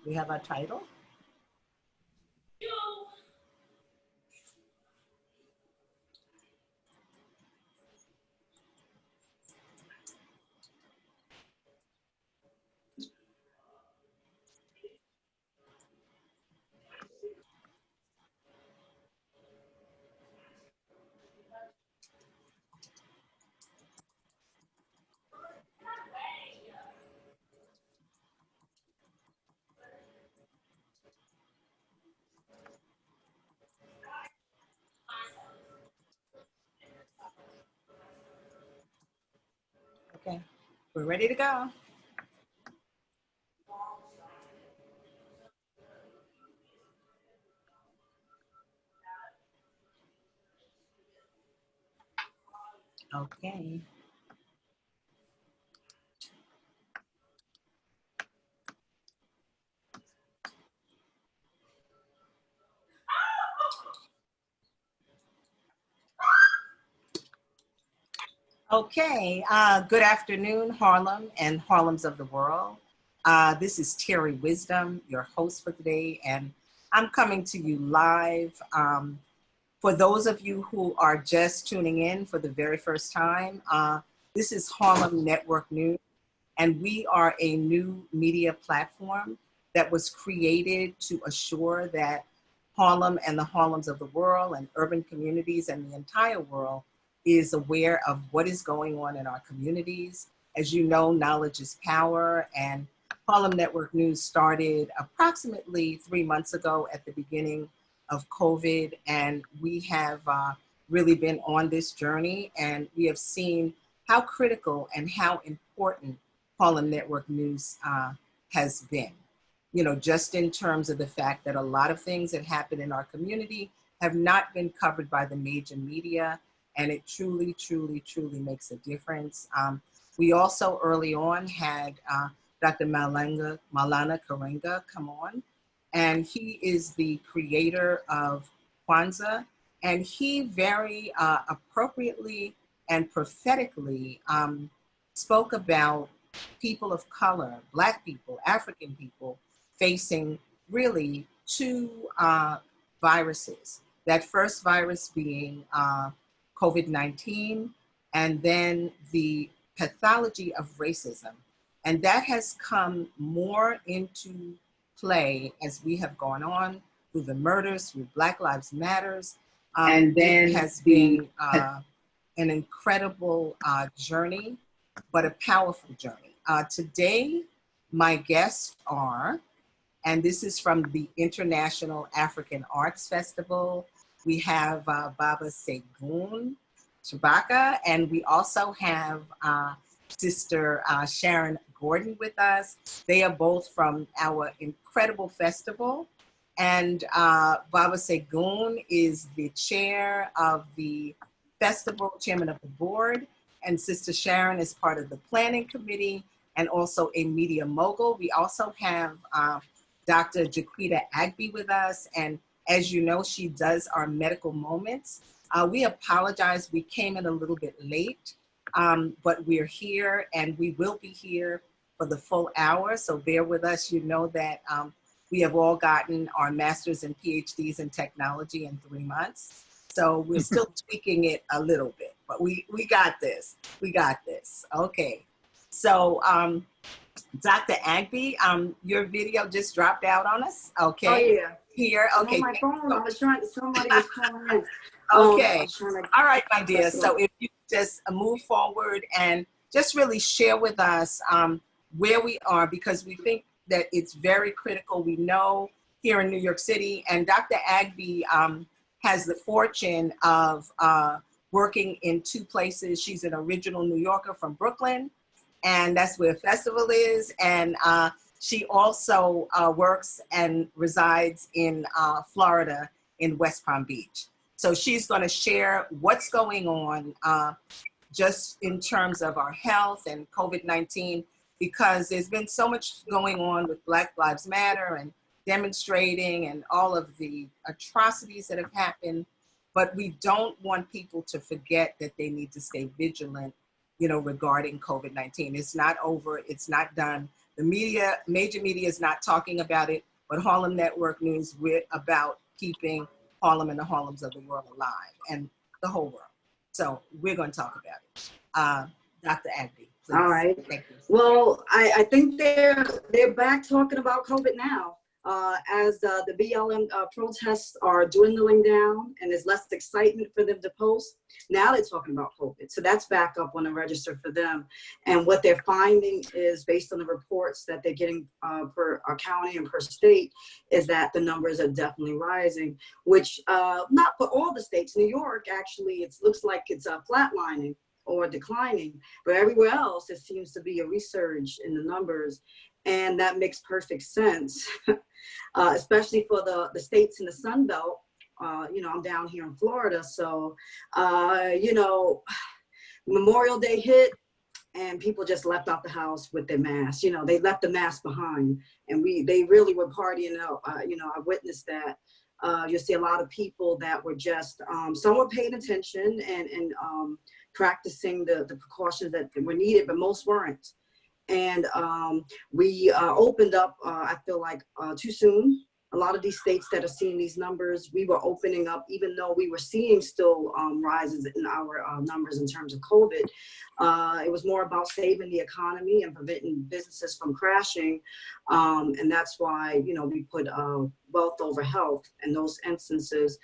We have our title. Okay, we're ready to go. Okay. Okay, good afternoon, Harlem and Harlems of the world. This is Terri Wisdom, your host for today, and I'm coming to you live. For those of you who are just tuning in for the very first time, this is Harlem Network News, and we are a new media platform that was created to assure that Harlem and the Harlems of the world and urban communities and the entire world is aware of what is going on in our communities. As you know, knowledge is power, and Harlem Network News started approximately 3 months ago at the beginning of COVID, and we have really been on this journey, and we have seen how critical and how important Harlem Network News has been. You know, just in terms of the fact that a lot of things that happen in our community have not been covered by the major media, and it truly, truly, truly makes a difference. We also early on had Dr. Malana Karenga come on, and he is the creator of Kwanzaa, and he very appropriately and prophetically spoke about people of color, Black people, African people, facing really two viruses. That first virus being COVID-19, and then the pathology of racism. And that has come more into play as we have gone on through the murders, through Black Lives Matters. And then it has been an incredible journey, but a powerful journey. Today, my guests are, and this is from the International African Arts Festival. We have Baba Segun Shabaka, and we also have Sister Sharon Gordon with us. They are both from our incredible festival. And Baba Segun is the chair of the festival, chairman of the board, and Sister Sharon is part of the planning committee and also a media mogul. We also have Dr. Jaquita Agby with us, and as you know, she does our medical moments. We apologize, we came in a little bit late, but we're here and we will be here for the full hour, so bear with us. You know that we have all gotten our masters and PhDs in technology in 3 months. So we're still tweaking it a little bit, but we got this, we got this. Okay, so Dr. Agby, your video just dropped out on us, okay? Oh yeah. Here, okay. On my phone, I was trying, somebody was calling in. Okay, all right, my dear. So if you just move forward and just really share with us where we are, because we think that it's very critical. We know here in New York City, and Dr. Agby has the fortune of working in 2 places. She's an original New Yorker from Brooklyn, and that's where festival is. And she also works and resides in Florida in West Palm Beach. So she's going to share what's going on just in terms of our health and COVID-19, because there's been so much going on with Black Lives Matter and demonstrating and all of the atrocities that have happened. But we don't want people to forget that they need to stay vigilant, you know, regarding COVID-19. It's not over, it's not done. The media, major media is not talking about it, but Harlem Network News, we're about keeping Harlem and the Harlems of the world alive and the whole world. So we're going to talk about it. Dr. Agnew, please. All right. Thank you. Well, I think they're back talking about COVID now. As the BLM protests are dwindling down and there's less excitement for them to post, now they're talking about COVID. So that's back up on the register for them. And what they're finding is, based on the reports that they're getting per county and per state, is that the numbers are definitely rising, which not for all the states. New York, actually, it looks like it's flatlining or declining, but everywhere else, it seems to be a resurge in the numbers. And that makes perfect sense, especially for the states in the Sun Belt. You know, I'm down here in Florida, so, you know, Memorial Day hit and people just left out the house with their masks. You know, they left the mask behind, and they really were partying out. You know, I witnessed that. You'll see a lot of people that were just, some were paying attention and practicing the precautions that were needed, but most weren't. And we opened up, I feel like, too soon. A lot of these states that are seeing these numbers, we were opening up, even though we were seeing still rises in our numbers in terms of COVID. It was more about saving the economy and preventing businesses from crashing. And that's why, you know, we put wealth over health in those instances.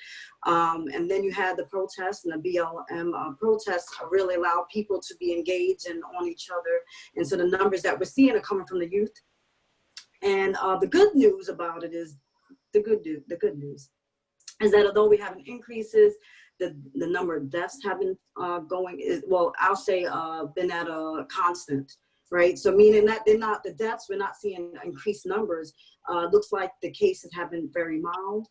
And then you had the protests, and the BLM protests really allowed people to be engaged and on each other. And so the numbers that we're seeing are coming from the youth. And the good news about it is, the good news is that although we have increases, the number of deaths have been I'll say been at a constant, right? So meaning that the deaths, we're not seeing increased numbers. Looks like the cases have been very mild.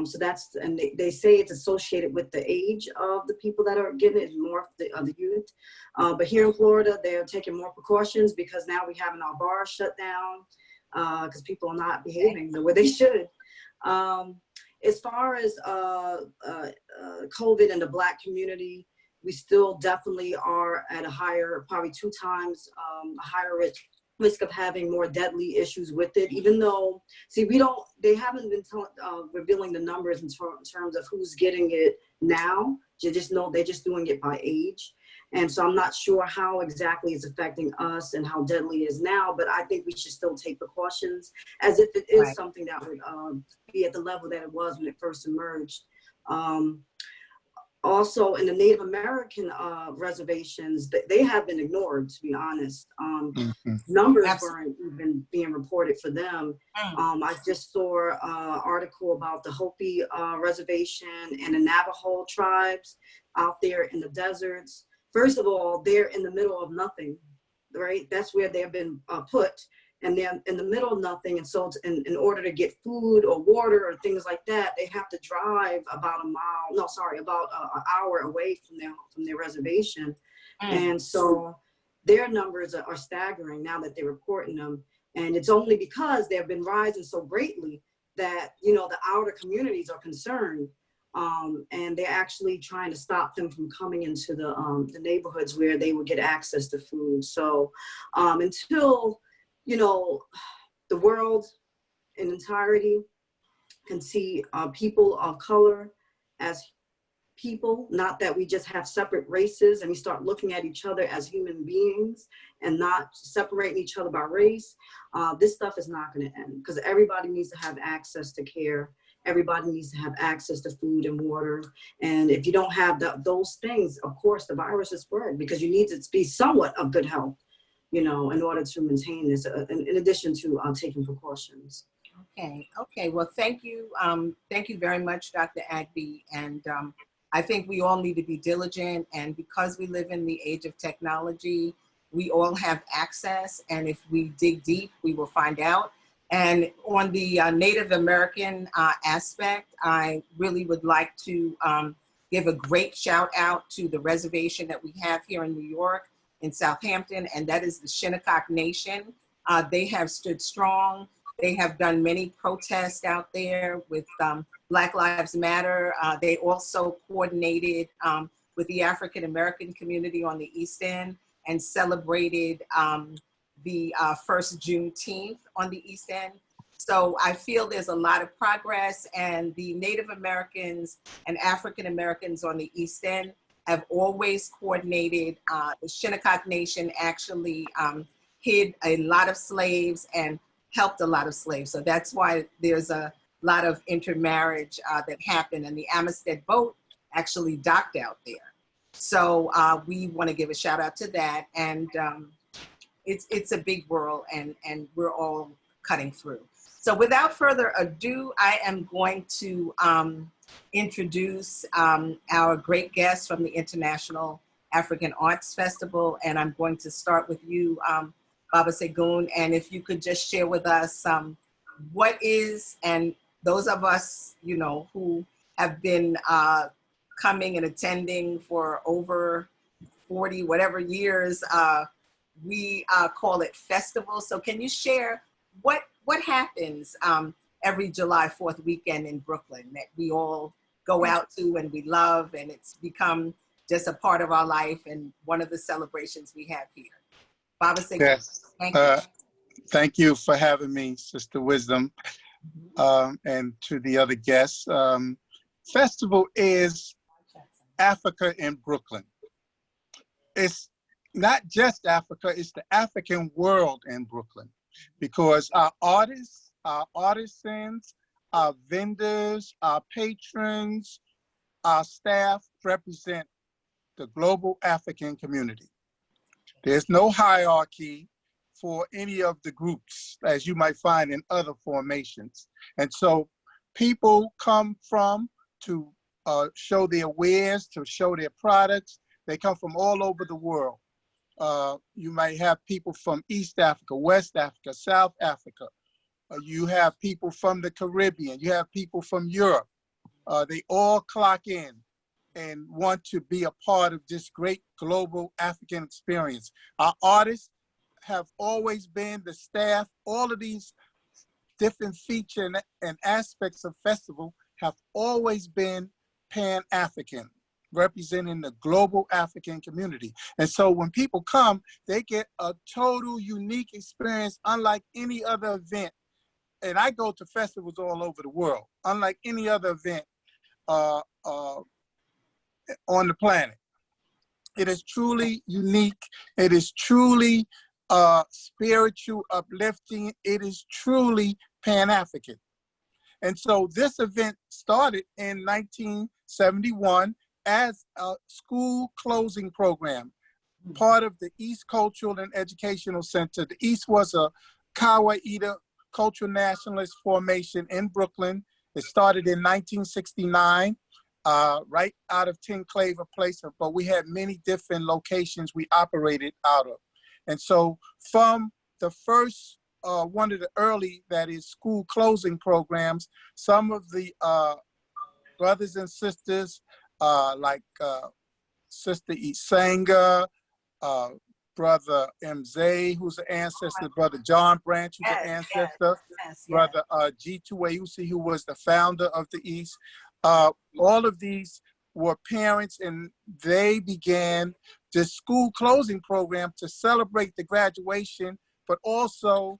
So that's, and they say it's associated with the age of the people that are getting it, more of the youth. But here in Florida, they're taking more precautions because now we're having our bars shut down because people are not behaving the way they should. As far as COVID and the Black community, we still definitely are at a higher, probably 2 times a higher risk of having more deadly issues with it, even though, see, they haven't been revealing the numbers in terms of who's getting it now. You just know they're just doing it by age. And so I'm not sure how exactly it's affecting us and how deadly it is now, but I think we should still take precautions as if it is right. Something that would be at the level that it was when it first emerged. Also, in the Native American reservations, they have been ignored, to be honest. Numbers weren't even being reported for them. I just saw an article about the Hopi reservation and the Navajo tribes out there in the deserts. First of all, they're in the middle of nothing, right? That's where they've been put, and they're in the middle of nothing. And so in order to get food or water or things like that, they have to drive about an hour away from their reservation. And so their numbers are staggering now that they're reporting them. And it's only because they've been rising so greatly that, you know, the outer communities are concerned. And they're actually trying to stop them from coming into the neighborhoods where they would get access to food. So until, you know, the world in entirety can see people of color as people, not that we just have separate races and we start looking at each other as human beings and not separating each other by race, this stuff is not going to end, because everybody needs to have access to care. Everybody needs to have access to food and water. And if you don't have those things, of course, the virus is spread, because you need to be somewhat of good health, you know, in order to maintain this, in addition to taking precautions. Okay. Well, thank you. Thank you very much, Dr. Agnew. And I think we all need to be diligent. And because we live in the age of technology, we all have access. And if we dig deep, we will find out. And on the Native American aspect, I really would like to give a great shout out to the reservation that we have here in New York, in Southampton, and that is the Shinnecock Nation. They have stood strong. They have done many protests out there with Black Lives Matter. They also coordinated with the African American community on the East End and celebrated the first Juneteenth on the East End. So I feel there's a lot of progress, and the Native Americans and African Americans on the East End have always coordinated. The Shinnecock Nation actually hid a lot of slaves and helped a lot of slaves. So that's why there's a lot of intermarriage that happened, and the Amistad boat actually docked out there. So we want to give a shout out to that, and it's a big world, and we're all cutting through. So without further ado, I am going to introduce our great guest from the International African Arts Festival, and I'm going to start with you, Baba Segun, and if you could just share with us what is, and those of us, you know, who have been coming and attending for over 40 whatever years, we call it festival. So can you share what happens every July 4th weekend in Brooklyn that we all go out to and we love, and it's become just a part of our life and one of the celebrations we have here? Baba Segun. Yes. Thank you. Thank you for having me, Sister Wisdom, and to the other guests. Festival is Africa in Brooklyn. It's not just Africa, it's the African world in Brooklyn, because our artists, our artisans, our vendors, our patrons, our staff represent the global African community. There's no hierarchy for any of the groups, as you might find in other formations. And so people come from to show their wares, to show their products. They come from all over the world. You might have people from East Africa, West Africa, South Africa. You have people from the Caribbean. You have people from Europe. They all clock in and want to be a part of this great global African experience. Our artists have always been, the staff, all of these different features and aspects of festival have always been Pan-African, representing the global African community. And so when people come, they get a total unique experience unlike any other event. And I go to festivals all over the world, unlike any other event on the planet. It is truly unique. It is truly spiritual, uplifting. It is truly Pan-African. And so this event started in 1971 as a school closing program, part of the East Cultural and Educational Center. The East was a Kawaida cultural nationalist formation in Brooklyn. It started in 1969, right out of 10 Claver Place, but we had many different locations we operated out of. And so from the first, one of the early, that is school closing programs, some of the brothers and sisters, like Sister Isanga, Brother MZ, who's an ancestor, Brother John Branch, who's an ancestor, Brother G2 Wayusi, who was the founder of the East. All of these were parents, and they began this school closing program to celebrate the graduation, but also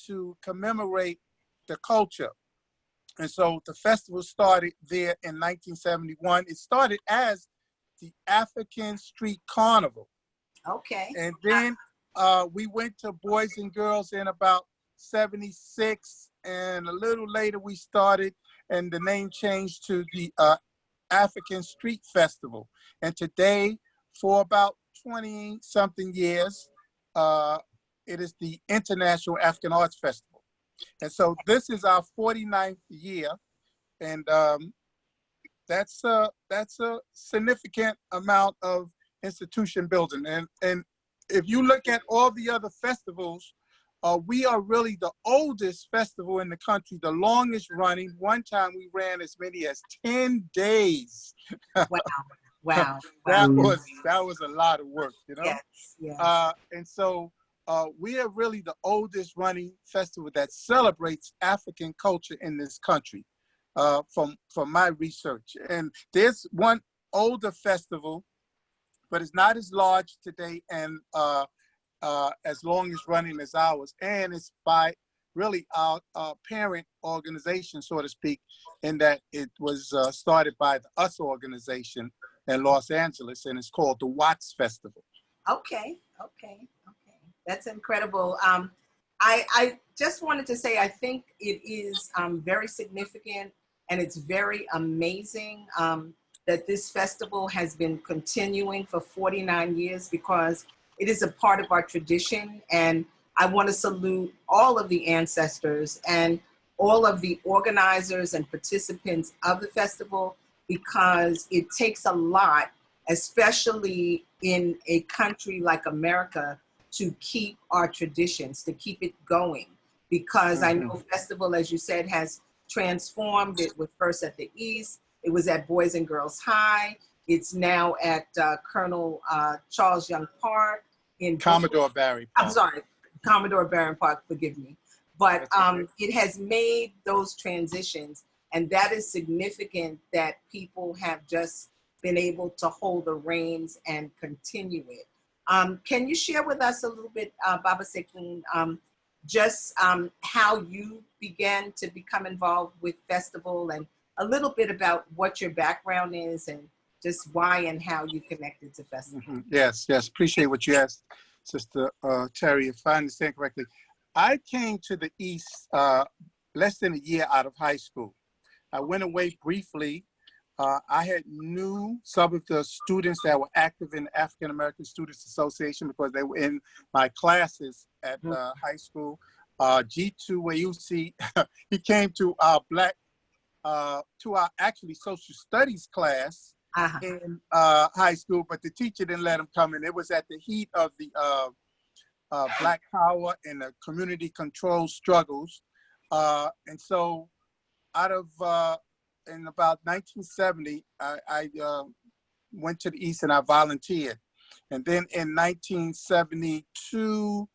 to commemorate the culture. And so the festival started there in 1971. It started as the African Street Carnival. Okay. And then we went to Boys and Girls in about 76, and a little later we started, and the name changed to the African Street Festival. And today, for about 20-something years, it is the International African Arts Festival. And so this is our 49th year, and that's a significant amount of institution building. And if you look at all the other festivals, we are really the oldest festival in the country, the longest running. One time we ran as many as 10 days. Wow. That was a lot of work, you know? Yes. And so we are really the oldest running festival that celebrates African culture in this country, from my research. And there's one older festival, but it's not as large today, and as long as running as ours, and it's by really our parent organization, so to speak, in that it was started by the US organization in Los Angeles, and it's called the Watts Festival. Okay, okay, okay. That's incredible. I just wanted to say I think it is very significant, and it's very amazing that this festival has been continuing for 49 years, because it is a part of our tradition. And I want to salute all of the ancestors and all of the organizers and participants of the festival, because it takes a lot, especially in a country like America, to keep our traditions, to keep it going. Because I know festival, as you said, has transformed. It was first at the East, it was at Boys and Girls High, it's now at Colonel Charles Young Park in Commodore Barry Park. I'm sorry, Commodore Barron Park, forgive me. But it has made those transitions, and that is significant that people have just been able to hold the reins and continue it. Can you share with us a little bit, Baba Segun, just how you began to become involved with festival, and a little bit about what your background is and just why and how you connected to festival? Yes, yes, appreciate what you asked, Sister Terry. If I understand correctly, I came to the East less than a year out of high school. I went away briefly. I had knew some of the students that were active in the African American Students Association because they were in my classes at high school. G2, where you see, he came to our actually social studies class in high school, but the teacher didn't let him come in. It was at the heat of the Black Power and the community control struggles. And so in about 1970, I went to the East and I volunteered. And then in 1972,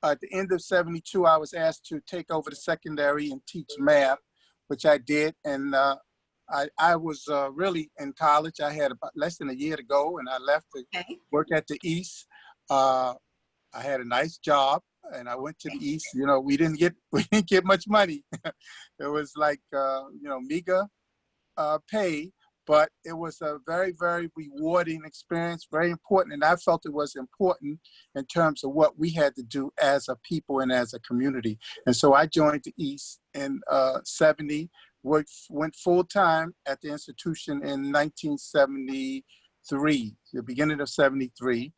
at the end of 72, I was asked to take over the secondary and teach math, which I did. And I was really in college. I had about less than a year to go, and I left to work at the East. I had a nice job, and I went to the East. You know, we didn't get much money. It was like meager pay, but it was a very, very rewarding experience, very important. And I felt it was important in terms of what we had to do as a people and as a community. And so I joined the East in 70, went full-time at the institution in 1973, the beginning of 73.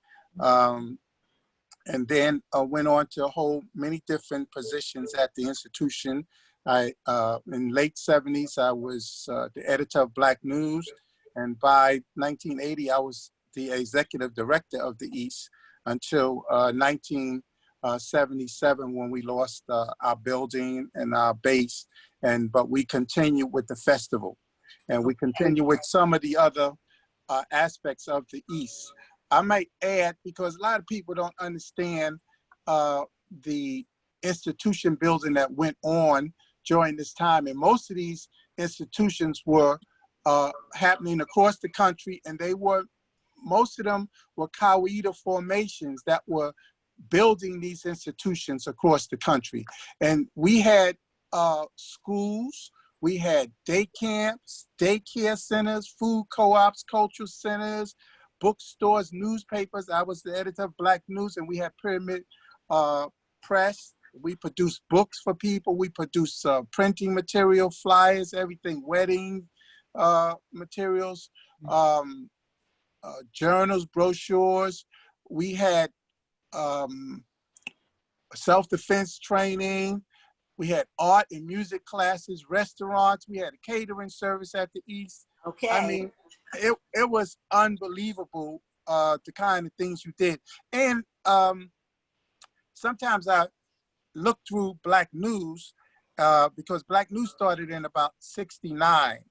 And then went on to hold many different positions at the institution. In late 70s, I was the editor of Black News. And by 1980, I was the executive director of the East until 1977, when we lost our building and our base. But we continue with the festival, and we continue with some of the other aspects of the East. I might add, because a lot of people don't understand the institution building that went on during this time. And most of these institutions were happening across the country, and most of them were Qaeda formations that were building these institutions across the country. And we had schools, we had day camps, daycare centers, food co-ops, cultural centers, bookstores, newspapers. I was the editor of Black News, and we had Pyramid Press. We produced books for people. We produced printing material, flyers, everything, wedding materials, journals, brochures. We had self-defense training. We had art and music classes, restaurants. We had a catering service at the East. Okay. I mean, it was unbelievable, the kind of things you did. And sometimes I look through Black News, because Black News started in about 69,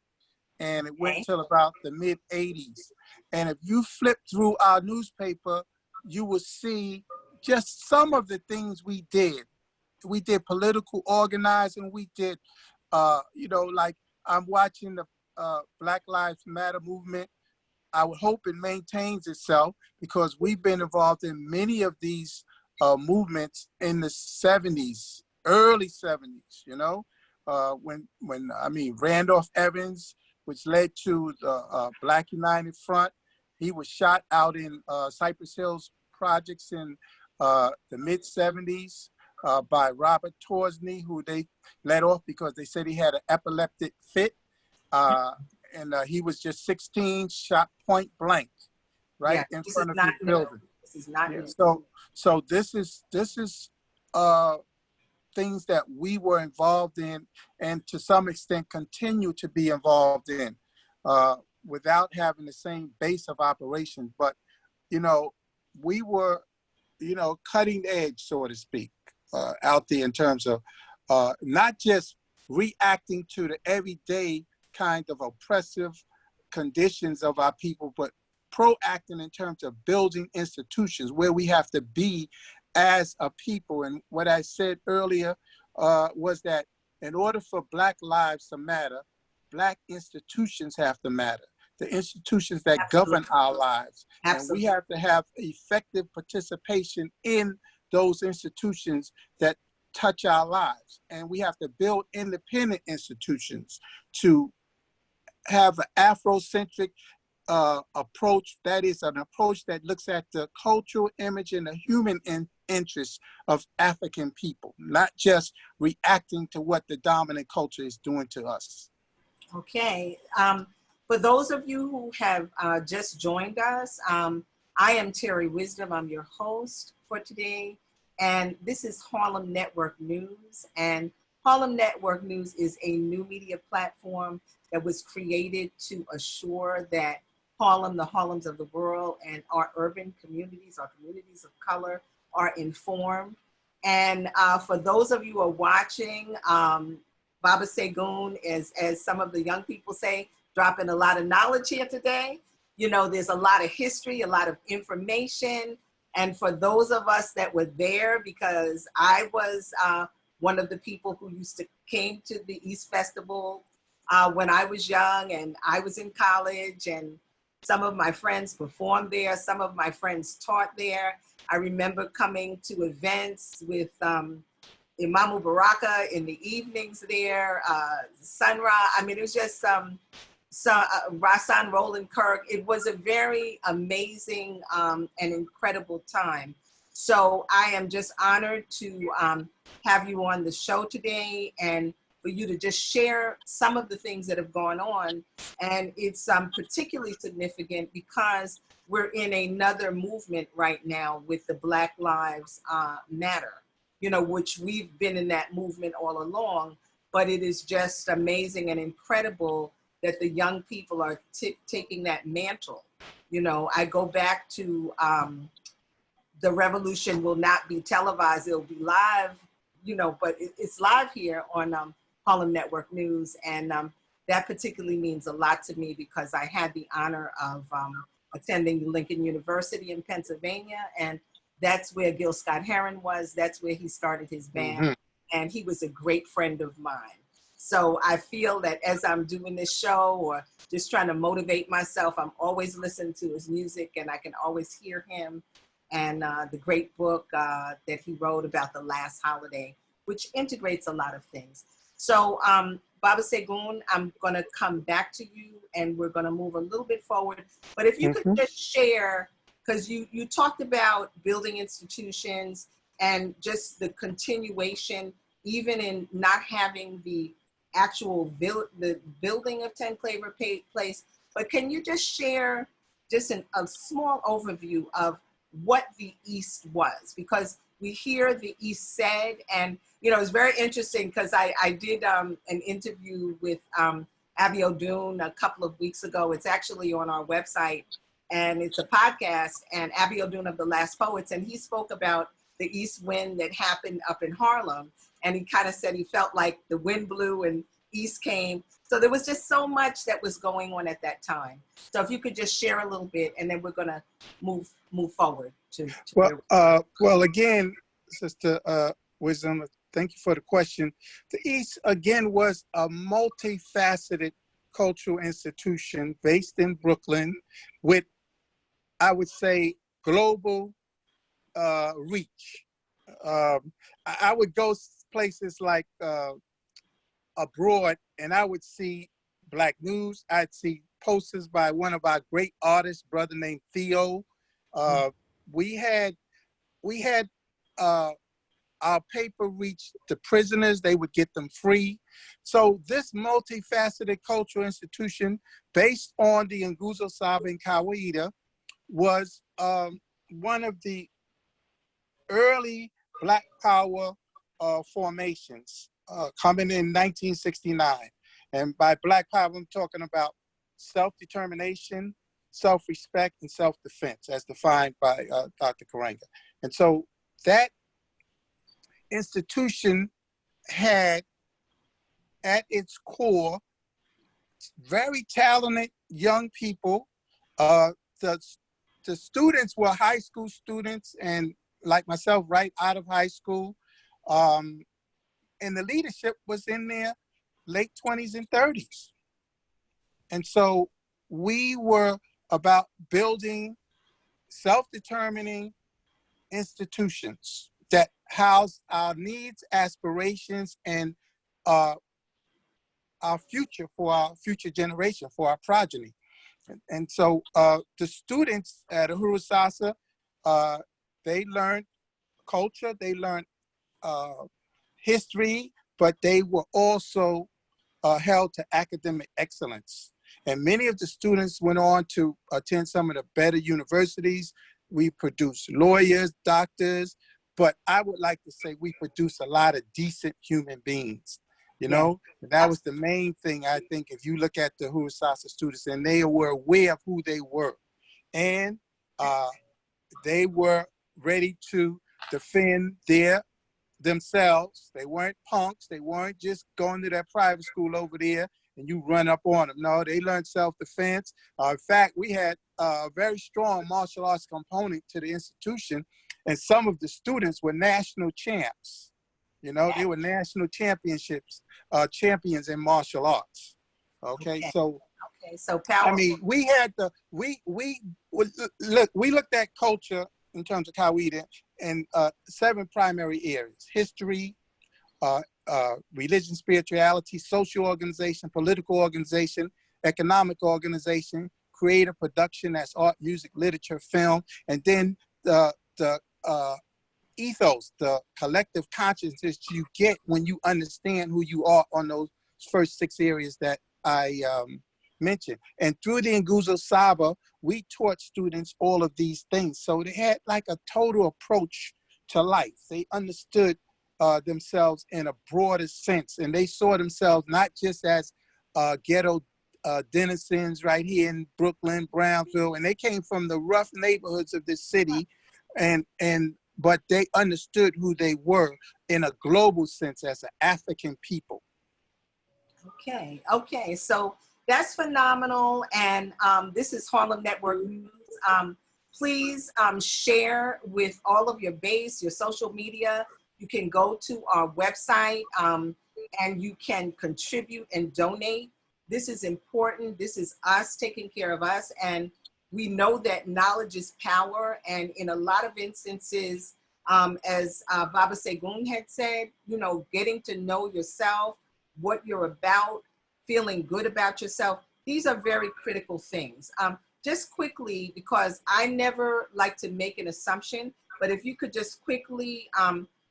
and it went till about the mid 80s. And if you flip through our newspaper, you will see just some of the things we did. We did political organizing. We did, like I'm watching the Black Lives Matter movement. I would hope it maintains itself, because we've been involved in many of these movements in the 70s, early 70s, when I mean, Randolph Evans, which led to the Black United Front. He was shot out in Cypress Hills projects in the mid 70s by Robert Torsney, who they let off because they said he had an epileptic fit. And he was just 16, shot point blank, right in front of his building. This is not new. So this is things that we were involved in, and to some extent continue to be involved in, without having the same base of operations. But we were, cutting edge, so to speak, out there in terms of not just reacting to the everyday kind of oppressive conditions of our people, but proacting in terms of building institutions where we have to be as a people. And what I said earlier was that in order for Black lives to matter, Black institutions have to matter. The institutions that govern our lives. Absolutely. And we have to have effective participation in those institutions that touch our lives. And we have to build independent institutions to have an Afrocentric approach. That is an approach that looks at the cultural image and the human interests of African people, not just reacting to what the dominant culture is doing to us. Okay. For those of you who have just joined us, I am Terri Wisdom. I'm your host for today. And this is Harlem Network News. And Harlem Network News is a new media platform that was created to assure that Harlem, the Harlems of the world, and our urban communities, our communities of color, are informed. And for those of you who are watching, Baba Segun, as some of the young people say, dropping a lot of knowledge here today. There's a lot of history, a lot of information. And for those of us that were there, because I was one of the people who came to the East Festival when I was young and I was in college, and some of my friends performed there. Some of my friends taught there. I remember coming to events with Imamu Baraka in the evenings there, Sun Ra. I mean, it was just Rasan Roland Kirk. It was a very amazing and incredible time. So I am just honored to have you on the show today and for you to just share some of the things that have gone on. And it's particularly significant because we're in another movement right now with the Black Lives Matter, which we've been in that movement all along, but it is just amazing and incredible that the young people are taking that mantle. I go back to the revolution will not be televised, it'll be live, but it's live here on Harlem Network News. And that particularly means a lot to me because I had the honor of attending Lincoln University in Pennsylvania, and that's where Gil Scott-Heron was. That's where he started his band. Mm-hmm. And he was a great friend of mine. So I feel that as I'm doing this show or just trying to motivate myself, I'm always listening to his music and I can always hear him and the great book that he wrote about the last holiday, which integrates a lot of things. So Baba Segun, I'm gonna come back to you and we're gonna move a little bit forward. But if you could just share, because you talked about building institutions and just the continuation, even in not having the actual the building of 10 Claver Place, but can you just share just a small overview of what the East was? Because we hear the East said, and it's very interesting because I did an interview with Abby O'Doon a couple of weeks ago. It's actually on our website and it's a podcast, and Abby O'Doon of The Last Poets, and he spoke about the East wind that happened up in Harlem. And he kind of said he felt like the wind blew and East came. So there was just so much that was going on at that time. So if you could just share a little bit, and then we're going to move forward to well, again, Sister Wisdom, thank you for the question. The East, again, was a multifaceted cultural institution based in Brooklyn with, I would say, global reach. I would go places like abroad, and I would see Black news. I'd see posters by one of our great artists, brother named Theo. We had our paper reach the prisoners. They would get them free. So this multifaceted cultural institution based on the Nguzo Saba and Kawaida was one of the early Black Power formations coming in 1969. And by Black Power, I'm talking about self-determination, self-respect, and self-defense as defined by Dr. Karenga. And so that institution had at its core very talented young people. The students were high school students and like myself, right out of high school. And the leadership was in their late 20s and 30s. And so we were about building self-determining institutions that house our needs, aspirations, and our future for our future generation, for our progeny. And so the students at Uhuru Sasa, they learned culture, they learned history, but they were also held to academic excellence. And many of the students went on to attend some of the better universities. We produced lawyers, doctors, but I would like to say we produce a lot of decent human beings, you know? And that was the main thing, I think, if you look at the Uhuru Sasa students, and they were aware of who they were. And they were ready to defend themselves. They weren't punks. They weren't just going to that private school over there and you run up on them. No, they learned self-defense. In fact, we had a very strong martial arts component to the institution, and some of the students were national champs. You know, they were national champions in martial arts. Okay. So powerful. I mean, we had we looked at culture in terms of Kawaida in 7 primary areas: history, religion, spirituality, social organization, political organization, economic organization, creative production, that's art, music, literature, film, and then the ethos, the collective consciousness you get when you understand who you are on those first 6 areas that I mentioned. And through the Nguzo Saba, we taught students all of these things. So they had like a total approach to life. They understood themselves in a broader sense, and they saw themselves not just as ghetto denizens right here in Brooklyn, Brownsville, and they came from the rough neighborhoods of this city, but they understood who they were in a global sense as an African people. Okay, so that's phenomenal. And this is Harlem Network News. Please share with all of your base, your social media. You can go to our website and you can contribute and donate. This is important. This is us taking care of us. And we know that knowledge is power. And in a lot of instances, as Baba Segun had said, you know, getting to know yourself, what you're about, feeling good about yourself. These are very critical things. Just quickly, because I never like to make an assumption, but if you could just quickly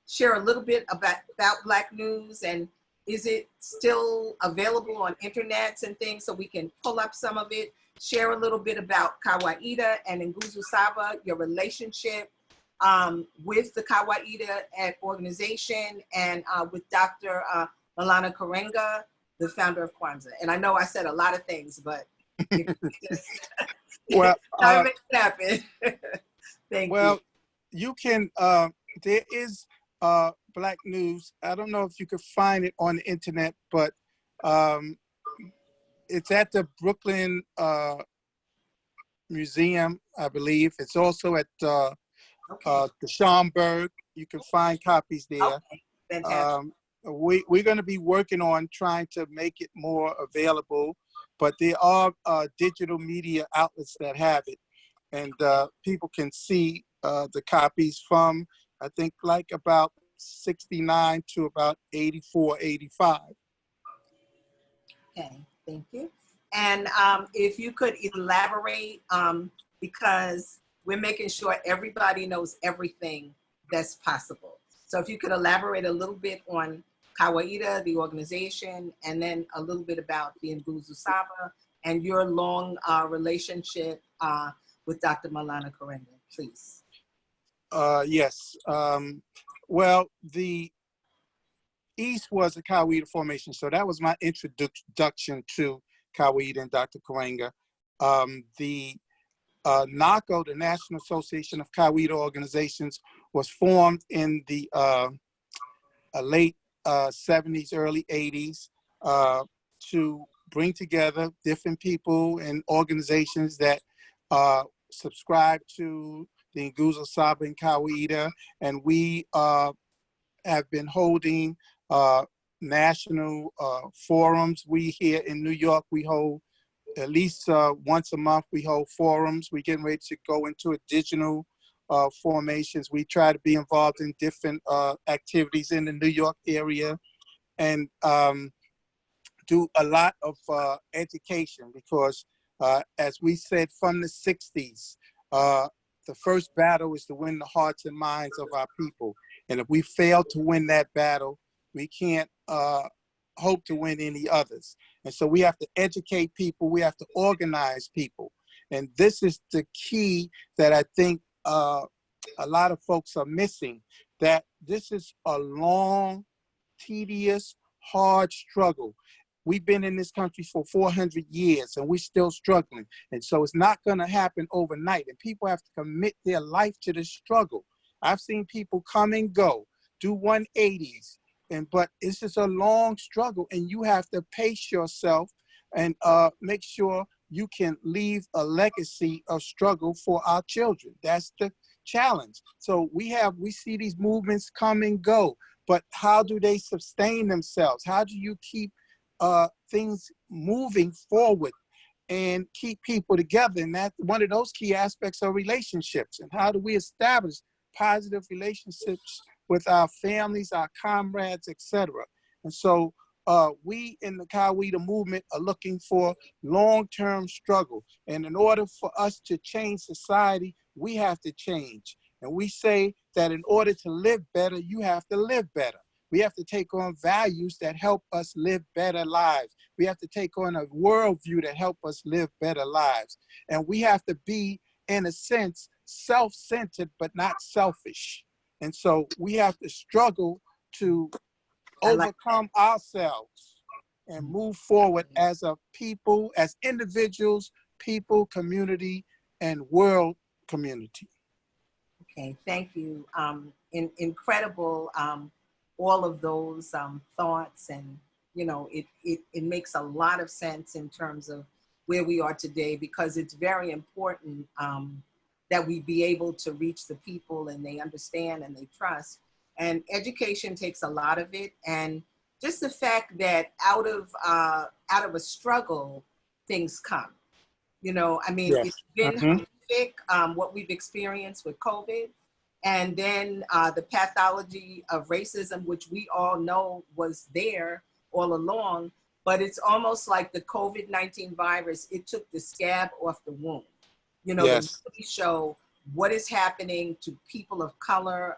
share a little bit about Black News, and is it still available on internets and things so we can pull up some of it? Share a little bit about Kawaida and Nguzo Saba, your relationship with the Kawaida organization, and with Dr. Malana Karenga, the founder of Kwanzaa. And I know I said a lot of things, but if you just well, make it happen. Thank you. Well, you can, there is Black News. I don't know if you could find it on the internet, but it's at the Brooklyn Museum, I believe. It's also at the Schomburg. You can find copies there. Okay. Fantastic. We're going to be working on trying to make it more available, but there are digital media outlets that have it, and people can see the copies from, I think, like about 69 to about 84, 85. Okay, thank you. And if you could elaborate, because we're making sure everybody knows everything that's possible. So if you could elaborate a little bit on Kawaida, the organization, and then a little bit about the Nguzo Saba and your long relationship with Dr. Malana Karenga, please. Yes. Well, the East was a Kawaida formation, so that was my introduction to Kawaida and Dr. Karenga. The NACO, the National Association of Kawaida Organizations, was formed in the late 70s, early 80s to bring together different people and organizations that subscribe to the Nguzo Saba and Kawaida, and we have been holding national forums. We here in New York, we hold at least once a month, we hold forums. We're getting ready to go into additional formations. We try to be involved in different activities in the New York area and do a lot of education because as we said from the 60s, the first battle is to win the hearts and minds of our people. And if we fail to win that battle, we can't hope to win any others. And so we have to educate people, we have to organize people. And this is the key that I think a lot of folks are missing, that this is a long, tedious, hard struggle. We've been in this country for 400 years and we're still struggling. And so it's not gonna happen overnight, and people have to commit their life to this struggle. I've seen people come and go, do 180s, but it's just a long struggle, and you have to pace yourself and make sure you can leave a legacy of struggle for our children. That's the challenge. So we see these movements come and go, but how do they sustain themselves? How do you keep things moving forward and keep people together? And that one of those key aspects are relationships. And how do we establish positive relationships with our families, our comrades, etc.? And so we in the Kawaida movement are looking for long-term struggle. And in order for us to change society, we have to change. And we say that in order to live better, you have to live better. We have to take on values that help us live better lives. We have to take on a worldview that help us live better lives. And we have to be, in a sense, self-centered, but not selfish. And so we have to struggle to overcome ourselves and move forward as a people, as individuals, people, community, and world community. Okay, thank you. Incredible, all of those thoughts, and you know, it makes a lot of sense in terms of where we are today, because it's very important that we be able to reach the people and they understand and they trust. And education takes a lot of it, and just the fact that out of a struggle, things come. You know, I mean, Yes. It's been horrific, what we've experienced with COVID, and then the pathology of racism, which we all know was there all along, but it's almost like the COVID-19 virus, it took the scab off the wound, you know, Yes. to really show what is happening to people of color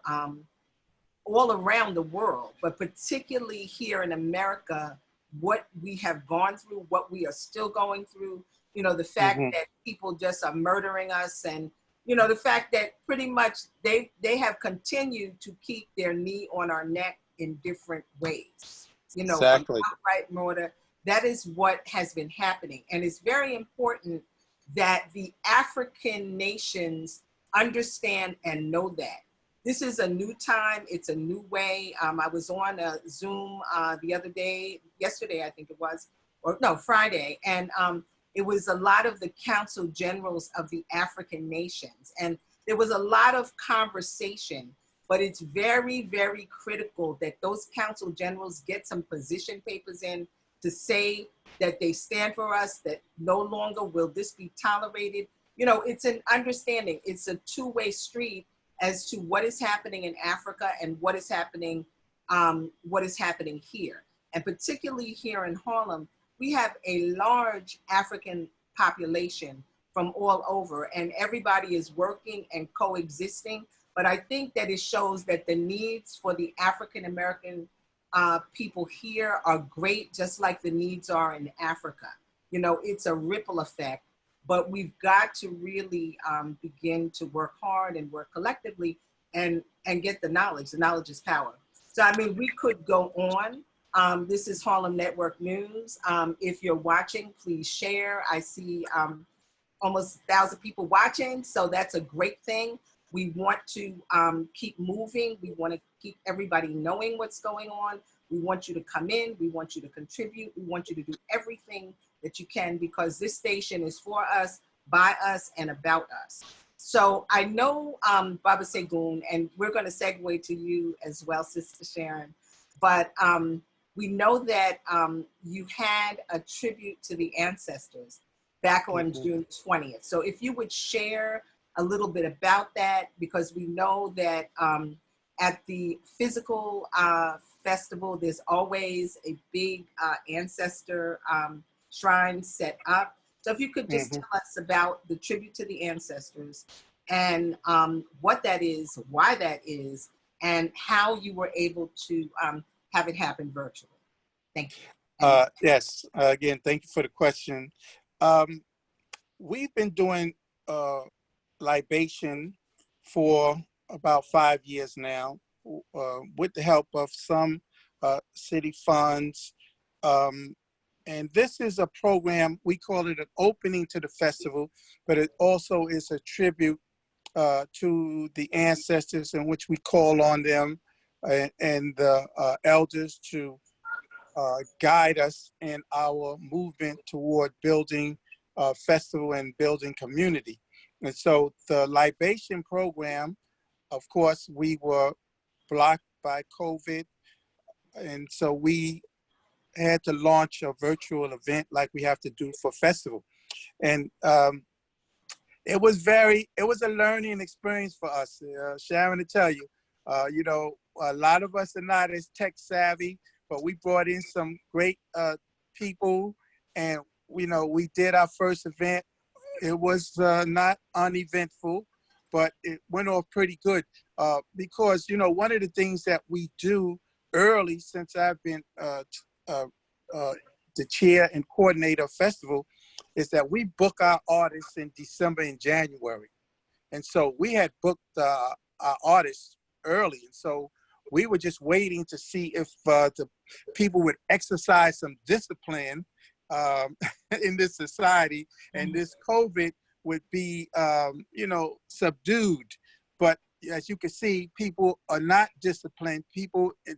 all around the world, but particularly here in America, what we have gone through, what we are still going through, you know, the fact that people just are murdering us, and, you know, the fact that pretty much they have continued to keep their knee on our neck in different ways, you know, Exactly. outright murder. That is what has been happening. And it's very important that the African nations understand and know that. This is a new time. It's a new way. I was on a Zoom the other day, yesterday, I think it was, or no, Friday. And it was a lot of the council generals of the African nations. And there was a lot of conversation, but it's very, very critical that those council generals get some position papers in to say that they stand for us, that no longer will this be tolerated. You know, it's an understanding. It's a two-way street. as to what is happening in Africa and what is happening here. And particularly here in Harlem, we have a large African population from all over, and everybody is working and coexisting. But I think that it shows that the needs for the African American people here are great, just like the needs are in Africa. You know, it's a ripple effect, but we've got to really begin to work hard and work collectively and get the knowledge. The knowledge is power. So, I mean, we could go on. This is Harlem Network News. If you're watching, please share. I see almost 1,000 people watching, so that's a great thing. We want to keep moving. We want to keep everybody knowing what's going on. We want you to come in. We want you to contribute. We want you to do everything that you can, because this station is for us, by us, and about us. So I know Baba Segun, and we're going to segue to you as well, Sister Sharon, but we know that you had a tribute to the ancestors back on June 20th. So if you would share a little bit about that, because we know that at the physical festival, there's always a big ancestor shrine set up. So if you could just tell us about the tribute to the ancestors and what that is, why that is, and how you were able to have it happen virtually. Thank you. Yes, again, thank you for the question. We've been doing libation for about 5 years now, with the help of some city funds. And this is a program, we call it an opening to the festival, but it also is a tribute to the ancestors, in which we call on them and the elders to guide us in our movement toward building festival and building community. And so the libation program, of course, we were blocked by COVID. And so we had to launch a virtual event like we have to do for festival. And it was a learning experience for us. Sharon, to tell you, you know, a lot of us are not as tech savvy, but we brought in some great people, and you know, we did our first event. It was not uneventful, but it went off pretty good because, you know, one of the things that we do early, since I've been the chair and coordinator of festival, is that we book our artists in December and January. And so we had booked our artists early. And so we were just waiting to see if the people would exercise some discipline in this society, and this COVID would be, you know, subdued. But as you can see, people are not disciplined.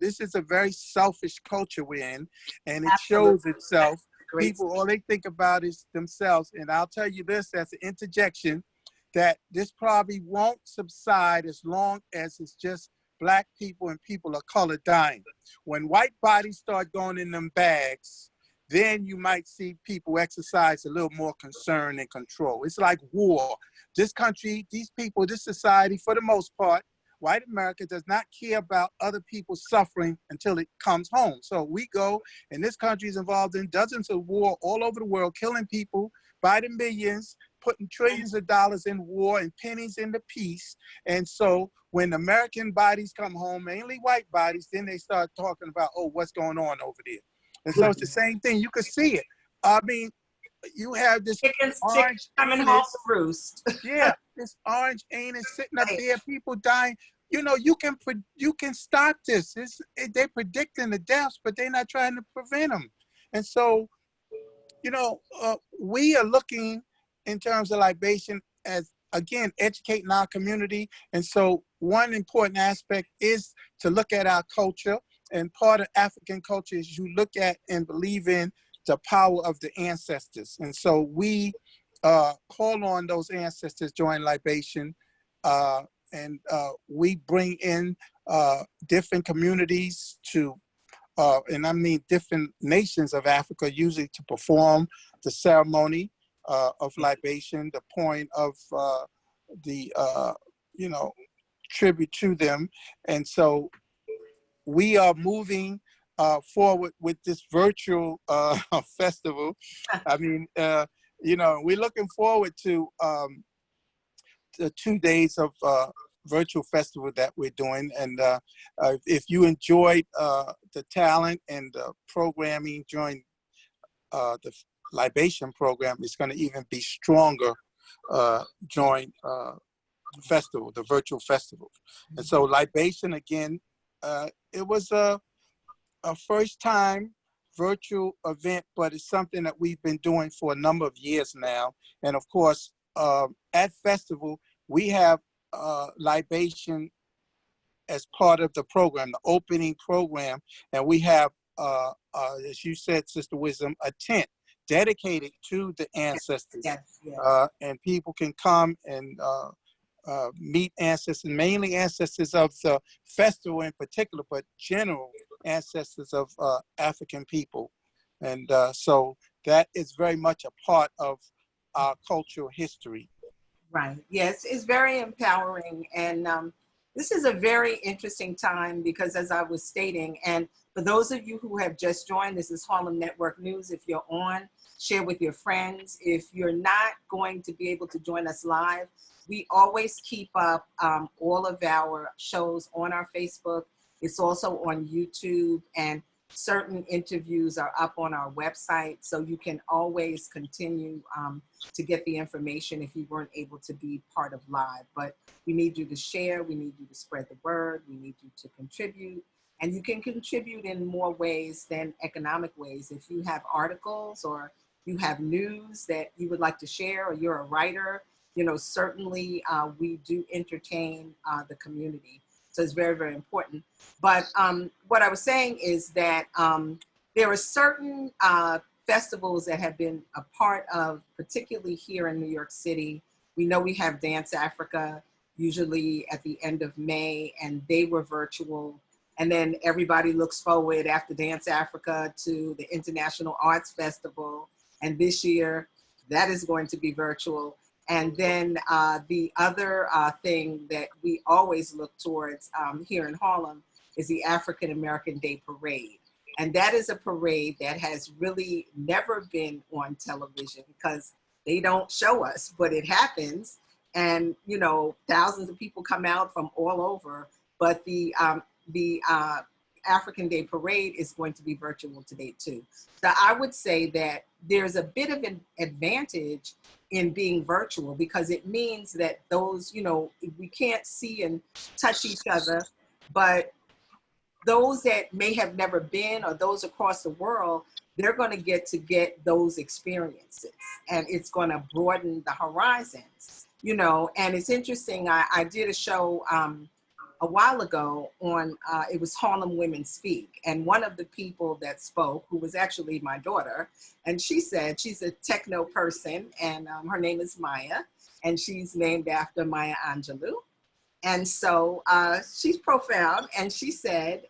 This is a very selfish culture we're in, and it shows itself. People, all they think about is themselves. And I'll tell you this as an interjection, that this probably won't subside as long as it's just Black people and people of color dying. When white bodies start going in them bags, then you might see people exercise a little more concern and control. It's like war. This country, these people, this society, for the most part, white America does not care about other people's suffering until it comes home. So we go, and this country is involved in dozens of war all over the world, killing people by the millions, putting trillions of dollars in war and pennies into peace. And so when American bodies come home, mainly white bodies, then they start talking about, oh, what's going on over there? And so it's the same thing. You can see it. I mean, you have this orange coming home to roost. Yeah, this orange anus sitting up there, people dying. You know, you can stop this. They're predicting the deaths, but they're not trying to prevent them. And so, you know, we are looking in terms of libation as, again, educating our community. And so one important aspect is to look at our culture. And part of African culture is you look at and believe in the power of the ancestors. And so we call on those ancestors during libation, and we bring in different communities to, and I mean different nations of Africa, usually to perform the ceremony of libation, the pouring of the, you know, tribute to them. And so we are moving forward with this virtual festival. I mean, we're looking forward to the 2 days of virtual festival that we're doing. And if you enjoyed the talent and the programming during the libation program, it's going to even be stronger during festival, the virtual festival. And so libation, again, it was a first time virtual event, but it's something that we've been doing for a number of years now. And of course, at festival, we have libation as part of the program, the opening program. And we have, as you said, Sister Wisdom, a tent dedicated to the ancestors. Yes, yes. And people can come and meet ancestors, mainly ancestors of the festival in particular, but general ancestors of African people. And so that is very much a part of our cultural history. Right. Yes, it's very empowering. And this is a very interesting time because, as I was stating, and for those of you who have just joined, this is Harlem Network News. If you're on, share with your friends. If you're not going to be able to join us live, we always keep up all of our shows on our Facebook. It's also on YouTube, and certain interviews are up on our website. So you can always continue to get the information if you weren't able to be part of live. But we need you to share, we need you to spread the word, we need you to contribute. And you can contribute in more ways than economic ways. If you have articles or you have news that you would like to share, or you're a writer, certainly we do entertain the community. So it's very, very important. But what I was saying is that there are certain festivals that have been a part of, particularly here in New York City. We know we have Dance Africa, usually at the end of May, and they were virtual. And then everybody looks forward after Dance Africa to the International Arts Festival. And this year, that is going to be virtual. And then the other thing that we always look towards here in Harlem is the African American Day Parade. And that is a parade that has really never been on television because they don't show us, but it happens. And, thousands of people come out from all over, but the African Day Parade is going to be virtual today too. So I would say that there's a bit of an advantage in being virtual because it means that those, we can't see and touch each other, but those that may have never been or those across the world, they're going to get those experiences, and it's going to broaden the horizons, and it's interesting. I did a show a while ago on, it was Harlem Women Speak. And one of the people that spoke, who was actually my daughter, and she said she's a techno person, and her name is Maya, and she's named after Maya Angelou. And so she's profound, and she said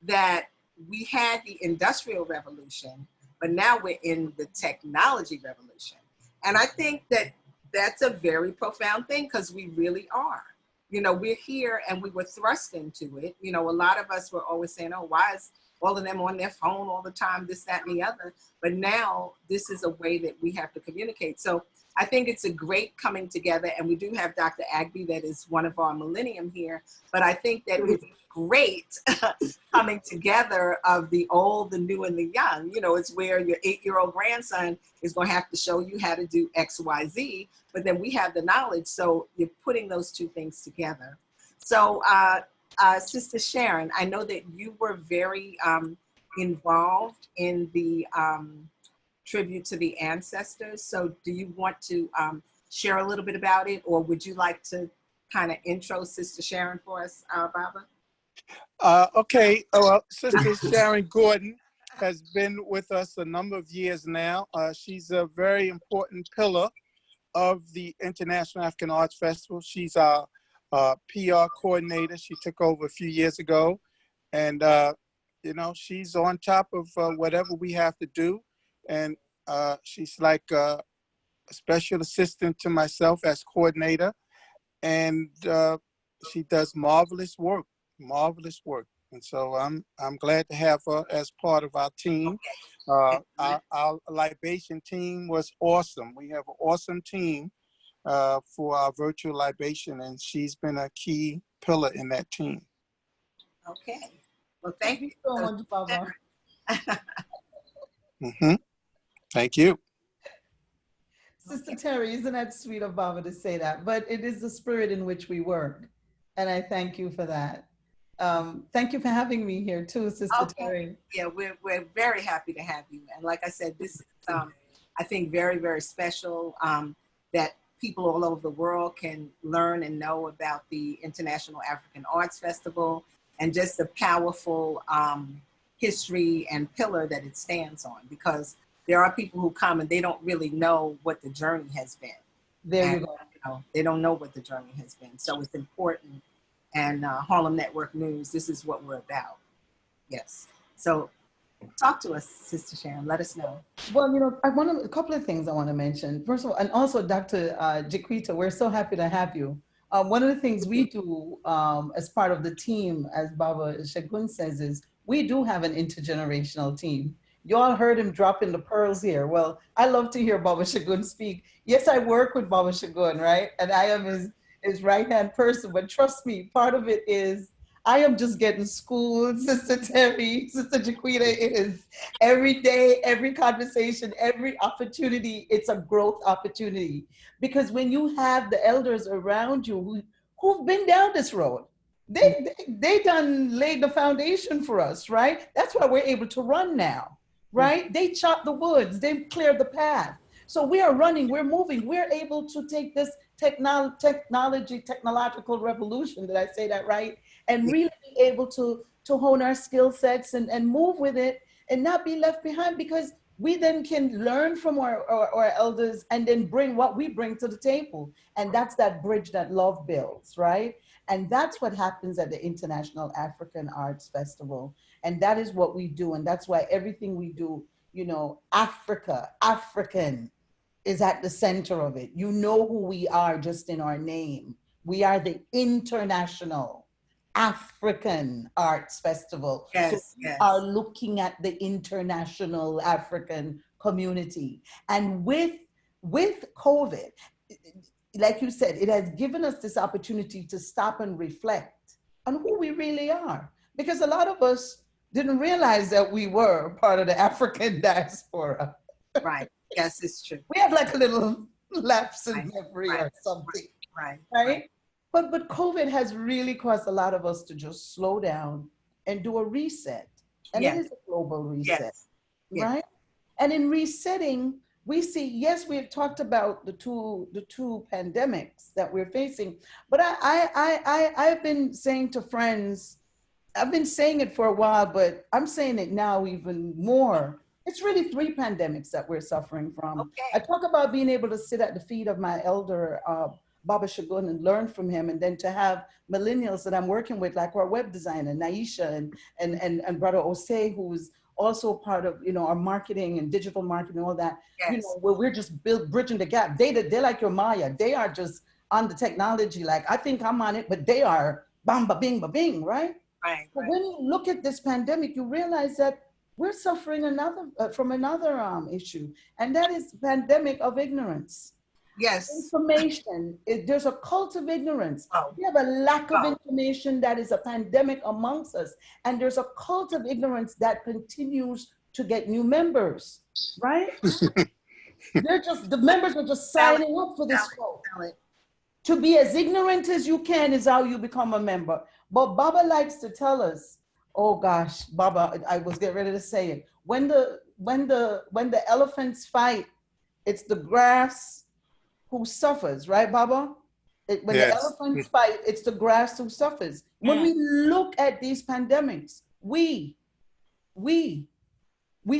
that we had the Industrial Revolution, but now we're in the technology revolution. And I think that that's a very profound thing because we really are. We're here and we were thrust into it. A lot of us were always saying, oh, why is all of them on their phone all the time, this, that, and the other. But now this is a way that we have to communicate. So I think it's a great coming together. And we do have Dr. Agby, that is one of our millennium here. But I think that it's great coming together of the old, the new, and the young. It's where your 8-year-old grandson is going to have to show you how to do X, Y, Z. But then we have the knowledge. So you're putting those two things together. So Sister Sharon, I know that you were very involved in the tribute to the ancestors. So do you want to share a little bit about it, or would you like to kind of intro Sister Sharon for us, Baba? Okay. Well, Sister Sharon Gordon has been with us a number of years now. She's a very important pillar of the International African Arts Festival. She's our PR coordinator. She took over a few years ago, and she's on top of whatever we have to do, and she's like a special assistant to myself as coordinator, and she does marvelous work, marvelous work. And so I'm glad to have her as part of our team. Our libation team was awesome. We have an awesome team for our virtual libation, and she's been a key pillar in that team. Okay. Well, thank you so much, Baba. Thank you. Sister Terri, isn't that sweet of Baba to say that? But it is the spirit in which we work. And I thank you for that. Thank you for having me here too, Sister Terri. Yeah, we're very happy to have you. And like I said, this is, I think, very, very special that people all over the world can learn and know about the International African Arts Festival and just the powerful history and pillar that it stands on, because there are people who come and they don't really know what the journey has been. There you go. You know, they don't know what the journey has been. So it's important. And Harlem Network News, this is what we're about. Yes. So talk to us, Sister Sharon. Let us know. Well, you know, a couple of things I want to mention. First of all, and also Dr. Jaquita, we're so happy to have you. One of the things we do as part of the team, as Baba Segun says, is we do have an intergenerational team. You all heard him dropping the pearls here. Well, I love to hear Baba Segun speak. Yes, I work with Baba Segun, right? And I am his right-hand person, but trust me, part of it is I am just getting schooled, Sister Terri, Sister Jaquita. It is every day, every conversation, every opportunity, it's a growth opportunity. Because when you have the elders around you who've been down this road, they done laid the foundation for us, right? That's why we're able to run now, right? They chopped the woods, they cleared the path. So we are running, we're moving, we're able to take this technological revolution, did I say that right? And really be able to hone our skill sets and move with it and not be left behind, because we then can learn from our elders and then bring what we bring to the table. And that's that bridge that love builds, right? And that's what happens at the International African Arts Festival. And that is what we do. And that's why everything we do, you know, African is at the center of it. You know who we are just in our name. We are the International African Arts Festival. Yes, so we are looking at the international African community. And with COVID, like you said, it has given us this opportunity to stop and reflect on who we really are. Because a lot of us didn't realize that we were part of the African diaspora. Right. Yes, it's true. We had like a little lapse in memory or something. Right? But COVID has really caused a lot of us to just slow down and do a reset. And it is a global reset, right? And in resetting, we see, yes, we've talked about the two pandemics that we're facing, but I've been saying to friends, I've been saying it for a while, but I'm saying it now even more. It's really 3 pandemics that we're suffering from. I talk about being able to sit at the feet of my elder, Baba Segun, and learn from him, and then to have millennials that I'm working with, like our web designer, Naisha, and Brother Osei, who's also part of, you know, our marketing and digital marketing and all that, you know, where we're just bridging the gap. They're like your Maya. They are just on the technology, like I think I'm on it, but they are bam, ba, bing, ba, bing, right? But when you look at this pandemic, you realize that we're suffering from another issue, and that is the pandemic of ignorance. Information, there's a cult of ignorance. We have a lack of information that is a pandemic amongst us, and there's a cult of ignorance that continues to get new members, right? The members are just signing up for this cult. To be as ignorant as you can is how you become a member. But Baba likes to tell us, oh gosh, Baba, I was getting ready to say it. When the elephants fight, it's the grass who suffers, right, Baba? When the elephants fight, it's the grass who suffers. When we look at these pandemics, we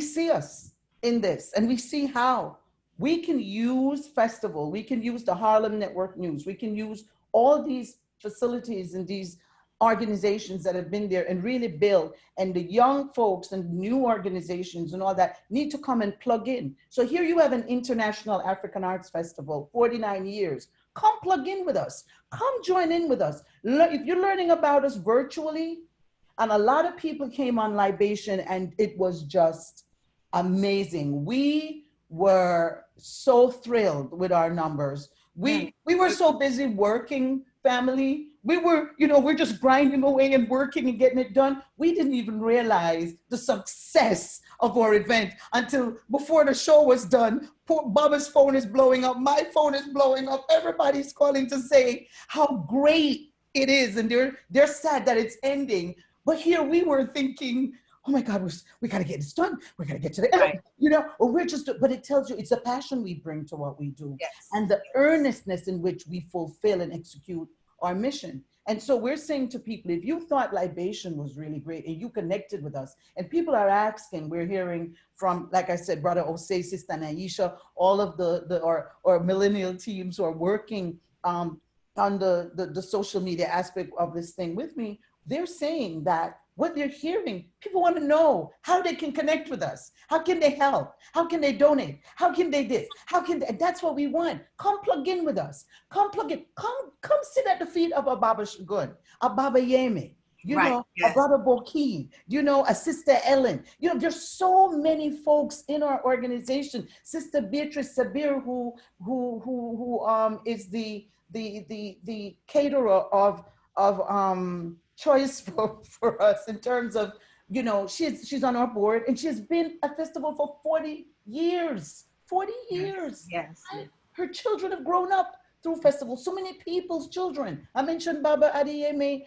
see us in this, and we see how we can use festival, we can use the Harlem Network News, we can use all these facilities and these organizations that have been there and really build, and the young folks and new organizations and all that need to come and plug in. So here you have an International African Arts Festival, 49 years, come plug in with us. Come join in with us. If you're learning about us virtually, and a lot of people came on Libation and it was just amazing. We were so thrilled with our numbers. We were so busy working, family. We were, we're just grinding away and working and getting it done. We didn't even realize the success of our event until before the show was done. Poor Baba's phone is blowing up. My phone is blowing up. Everybody's calling to say how great it is. And they're sad that it's ending. But here we were thinking, oh my God, we got to get this done. We got to get to the end, or we're just, but it tells you it's a passion we bring to what we do, and the earnestness in which we fulfill and execute our mission. And so we're saying to people, if you thought Libation was really great and you connected with us, and people are asking, we're hearing from, like I said, Brother Osei, Sister Naisha, all of our millennial teams who are working on the social media aspect of this thing with me, they're saying that what they're hearing, people want to know how they can connect with us. How can they help? How can they donate? How can they this? How can they? That's what we want. Come plug in with us. Come plug in. Come sit at the feet of a Baba Shagun, a Baba Yemi, a Brother Boki, a Sister Ellen. There's so many folks in our organization. Sister Beatrice Sabir, who is the caterer of choice for us in terms of, she's on our board and she's been at festival for 40 years. 40 years. Yes. Her children have grown up through festival. So many people's children. I mentioned Baba Adiyemi,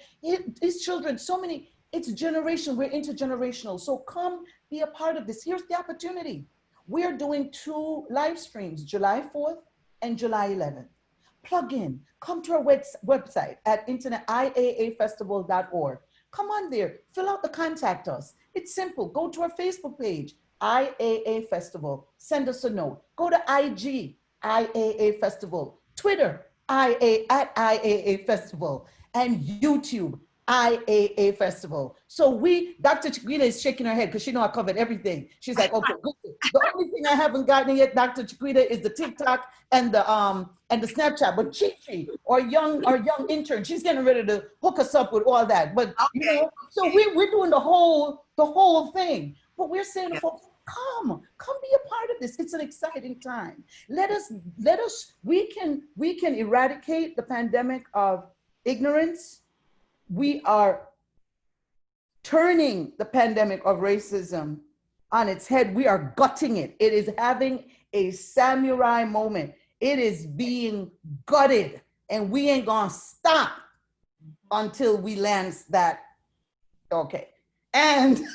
his children, so many. It's generation. We're intergenerational. So come be a part of this. Here's the opportunity. We're doing 2 live streams, July 4th and July 11th. Plug in, come to our website at iaafestival.org. Come on there, fill out the contact us. It's simple. Go to our Facebook page, IAA Festival. Send us a note. Go to IG, IAA Festival. Twitter, at IAA Festival. And YouTube, IAA Festival. So Dr. Chiquita is shaking her head because she know I covered everything. She's like, okay, good. The only thing I haven't gotten yet, Dr. Chiquita, is the TikTok and the Snapchat. But Chichi, our young intern, she's getting ready to hook us up with all that. But so we're doing the whole thing. But we're saying to folks, come be a part of this. It's an exciting time. Let us, we can eradicate the pandemic of ignorance. We are turning the pandemic of racism on its head. We are gutting it. It is having a samurai moment. It is being gutted, and we ain't gonna stop until we land that. Okay. And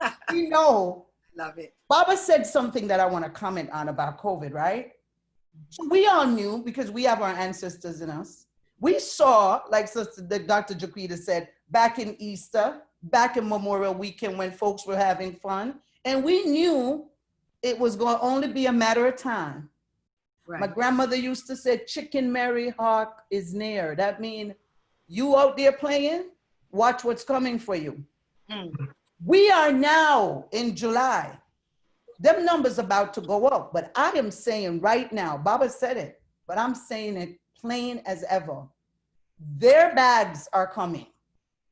love it. Baba said something that I want to comment on about COVID, right? So we all knew, because we have our ancestors in us. We saw, like Dr. Jaquita said, back in Easter, back in Memorial Weekend when folks were having fun, and we knew it was going to only be a matter of time. Right. My grandmother used to say, chicken Mary hawk is near. That means you out there playing, watch what's coming for you. We are now in July. Them numbers about to go up, but I am saying right now, Baba said it, but I'm saying it plain as ever. Their bags are coming.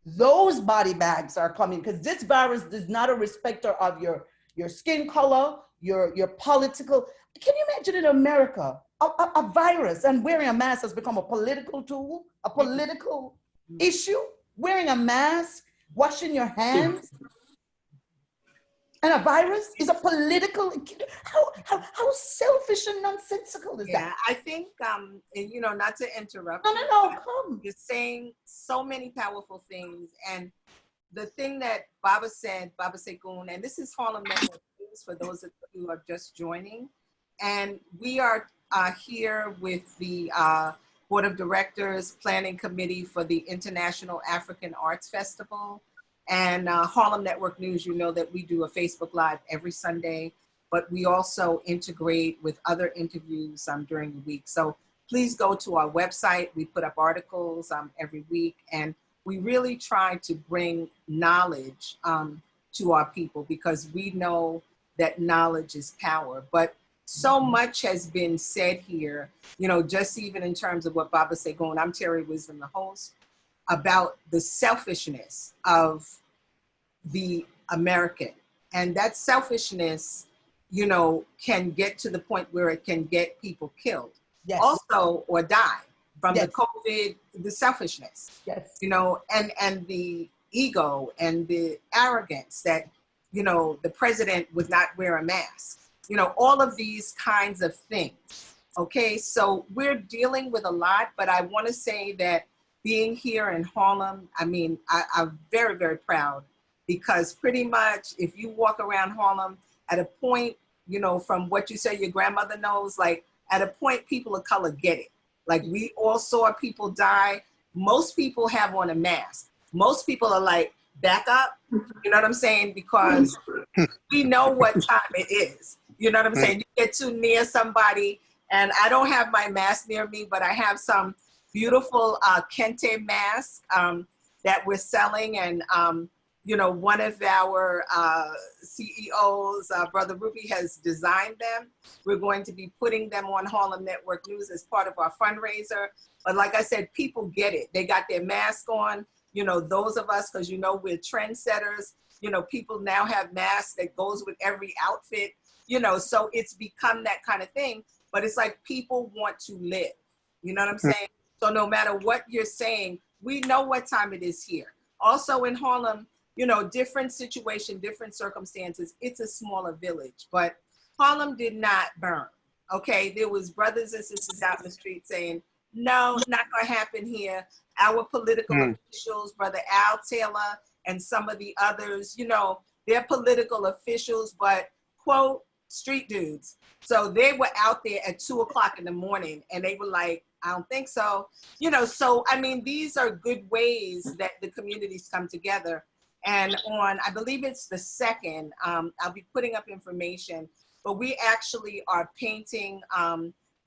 Those body bags are coming, because this virus is not a respecter of your skin color, your political. Can you imagine in America, a virus and wearing a mask has become a political tool, a political issue? Wearing a mask, washing your hands, and a virus is a political. How selfish and nonsensical is that? I think, not to interrupt. No, come. You're saying so many powerful things. And the thing that Baba said, Baba Segun, and this is Harlem Network News for those of you who are just joining. And we are here with the Board of Directors Planning Committee for the International African Arts Festival. And Harlem Network News, you know that we do a Facebook Live every Sunday, but we also integrate with other interviews during the week. So please go to our website. We put up articles every week, and we really try to bring knowledge to our people, because we know that knowledge is power. But so much has been said here, you know, just even in terms of what Baba Segun, I'm Terri Wisdom, the host, about the selfishness of the American. And that selfishness, you know, can get to the point where it can get people killed. Yes. Also, or die from Yes. the COVID, the selfishness, Yes. you know, and the ego and the arrogance that, you know, the president would not wear a mask, you know, all of these kinds of things. Okay, so we're dealing with a lot, but I want to say that being here in Harlem, I mean, I'm very, very proud, because pretty much if you walk around Harlem at a point, you know, from what you say your grandmother knows, like at a point people of color get it. Like we all saw people die. Most people have on a mask. Most people are like, back up, you know what I'm saying? Because we know what time it is. You know what I'm saying? You get too near somebody, and I don't have my mask near me, but I have some beautiful kente masks that we're selling. And, you know, one of our CEOs, Brother Ruby, has designed them. We're going to be putting them on Harlem Network News as part of our fundraiser. But like I said, people get it. They got their mask on. You know, those of us, because, you know, we're trendsetters. You know, people now have masks that goes with every outfit, you know, so it's become that kind of thing. But it's like people want to live. You know what I'm saying? So no matter what you're saying, we know what time it is here. Also in Harlem, you know, different situation, different circumstances. It's a smaller village, but Harlem did not burn. Okay, there was brothers and sisters out in the street saying, no, not gonna happen here. Our political officials, Brother Al Taylor and some of the others, you know, they're political officials, but quote, street dudes. So they were out there at 2 o'clock in the morning and they were like, I don't think so. You know, so I mean, these are good ways that the communities come together. And on, I believe it's the 2nd, I'll be putting up information, but we actually are painting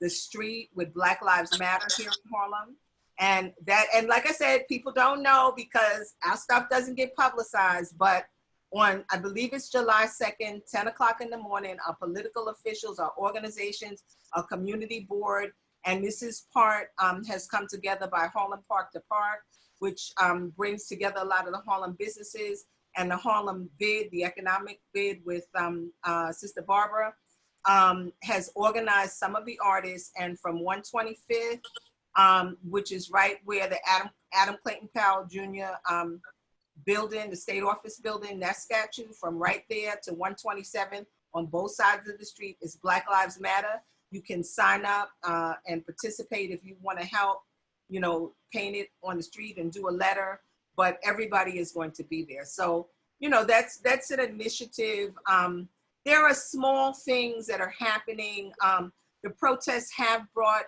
the street with Black Lives Matter here in Harlem. And that, and like I said, people don't know because our stuff doesn't get publicized, but on, I believe it's July 2nd, 10 o'clock in the morning, our political officials, our organizations, our community board, and this is part, has come together by Harlem Park to Park, which brings together a lot of the Harlem businesses, and the Harlem bid, the economic bid with Sister Barbara, has organized some of the artists, and from 125th, which is right where the Adam Clayton Powell Jr. Building, the state office building, that statue, from right there to 127 on both sides of the street is Black Lives Matter. You can sign up and participate if you want to help, you know, paint it on the street and do a letter, but everybody is going to be there. So, you know, that's an initiative. There are small things that are happening. The protests have brought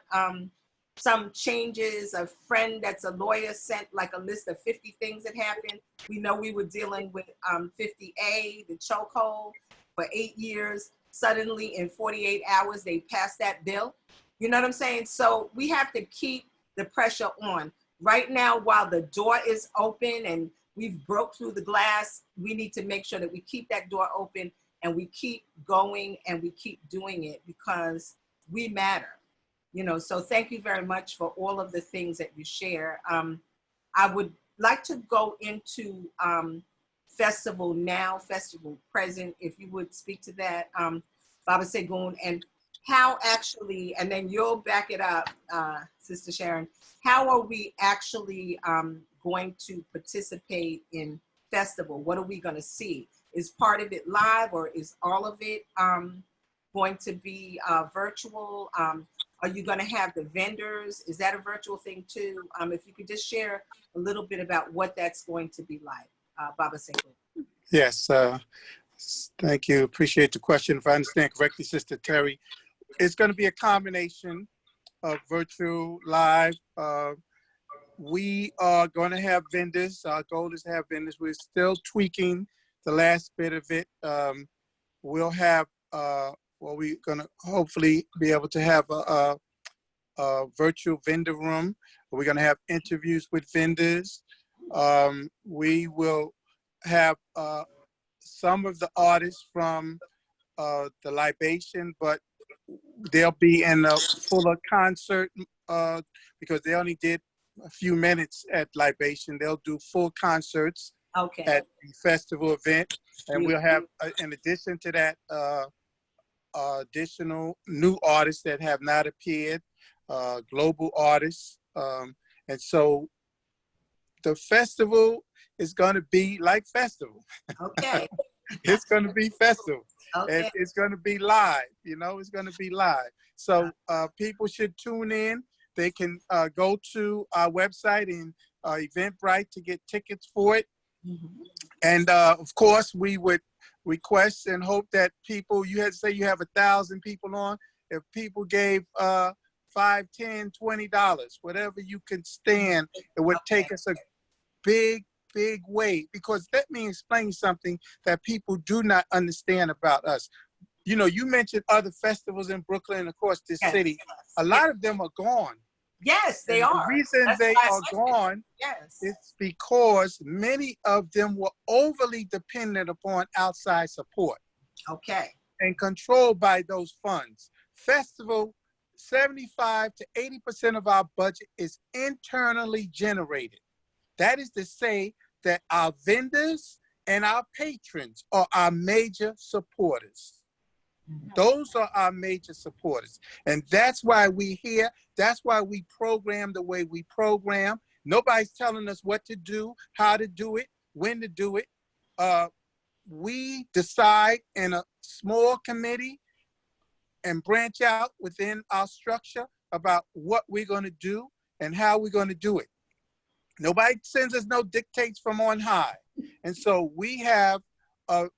some changes. A friend that's a lawyer sent like a list of 50 things that happened. We know we were dealing with 50A, the chokehold, for 8 years. Suddenly in 48 hours, they passed that bill. You know what I'm saying? So we have to keep the pressure on. Right now, while the door is open and we've broke through the glass, we need to make sure that we keep that door open and we keep going and we keep doing it because we matter. You know, so thank you very much for all of the things that you share. I would like to go into festival now, festival present, if you would speak to that, Baba Segun, and how actually, and then you'll back it up, Sister Sharon, how are we actually going to participate in festival? What are we gonna see? Is part of it live or is all of it going to be virtual? Are you going to have the vendors? Is that a virtual thing too? If you could just share a little bit about what that's going to be like, Baba Segun. Yes, thank you. Appreciate the question. If I understand correctly, Sister Terry, it's going to be a combination of virtual, live. We are going to have vendors. Our goal is to have vendors. We're still tweaking the last bit of it. We'll have well, we're gonna hopefully be able to have a virtual vendor room. We're gonna have interviews with vendors. We will have some of the artists from the libation, but they'll be in a fuller concert because they only did a few minutes at Libation. They'll do full concerts at the festival event. And we'll have, in addition to that, additional new artists that have not appeared, global artists. And so the festival is going to be like festival. Okay. It's going to be festival. Okay. And it's going to be live, you know, it's going to be live. So people should tune in. They can go to our website and Eventbrite to get tickets for it. Mm-hmm. And of course, we would request and hope that people, you had to say you have 1,000 people on, if people gave $5, $10, $20, whatever you can stand, it would take us a big way, because let me explain something that people do not understand about us. You know, you mentioned other festivals in Brooklyn, of course, this city. A lot of them are gone. Yes, they are. The reason they are gone is because many of them were overly dependent upon outside support. Okay. And controlled by those funds. Festival, 75 to 80% of our budget is internally generated. That is to say that our vendors and our patrons are our major supporters. Those are our major supporters. And that's why we're here. That's why we program the way we program. Nobody's telling us what to do, how to do it, when to do it. We decide in a small committee and branch out within our structure about what we're going to do and how we're going to do it. Nobody sends us no dictates from on high. And so we have a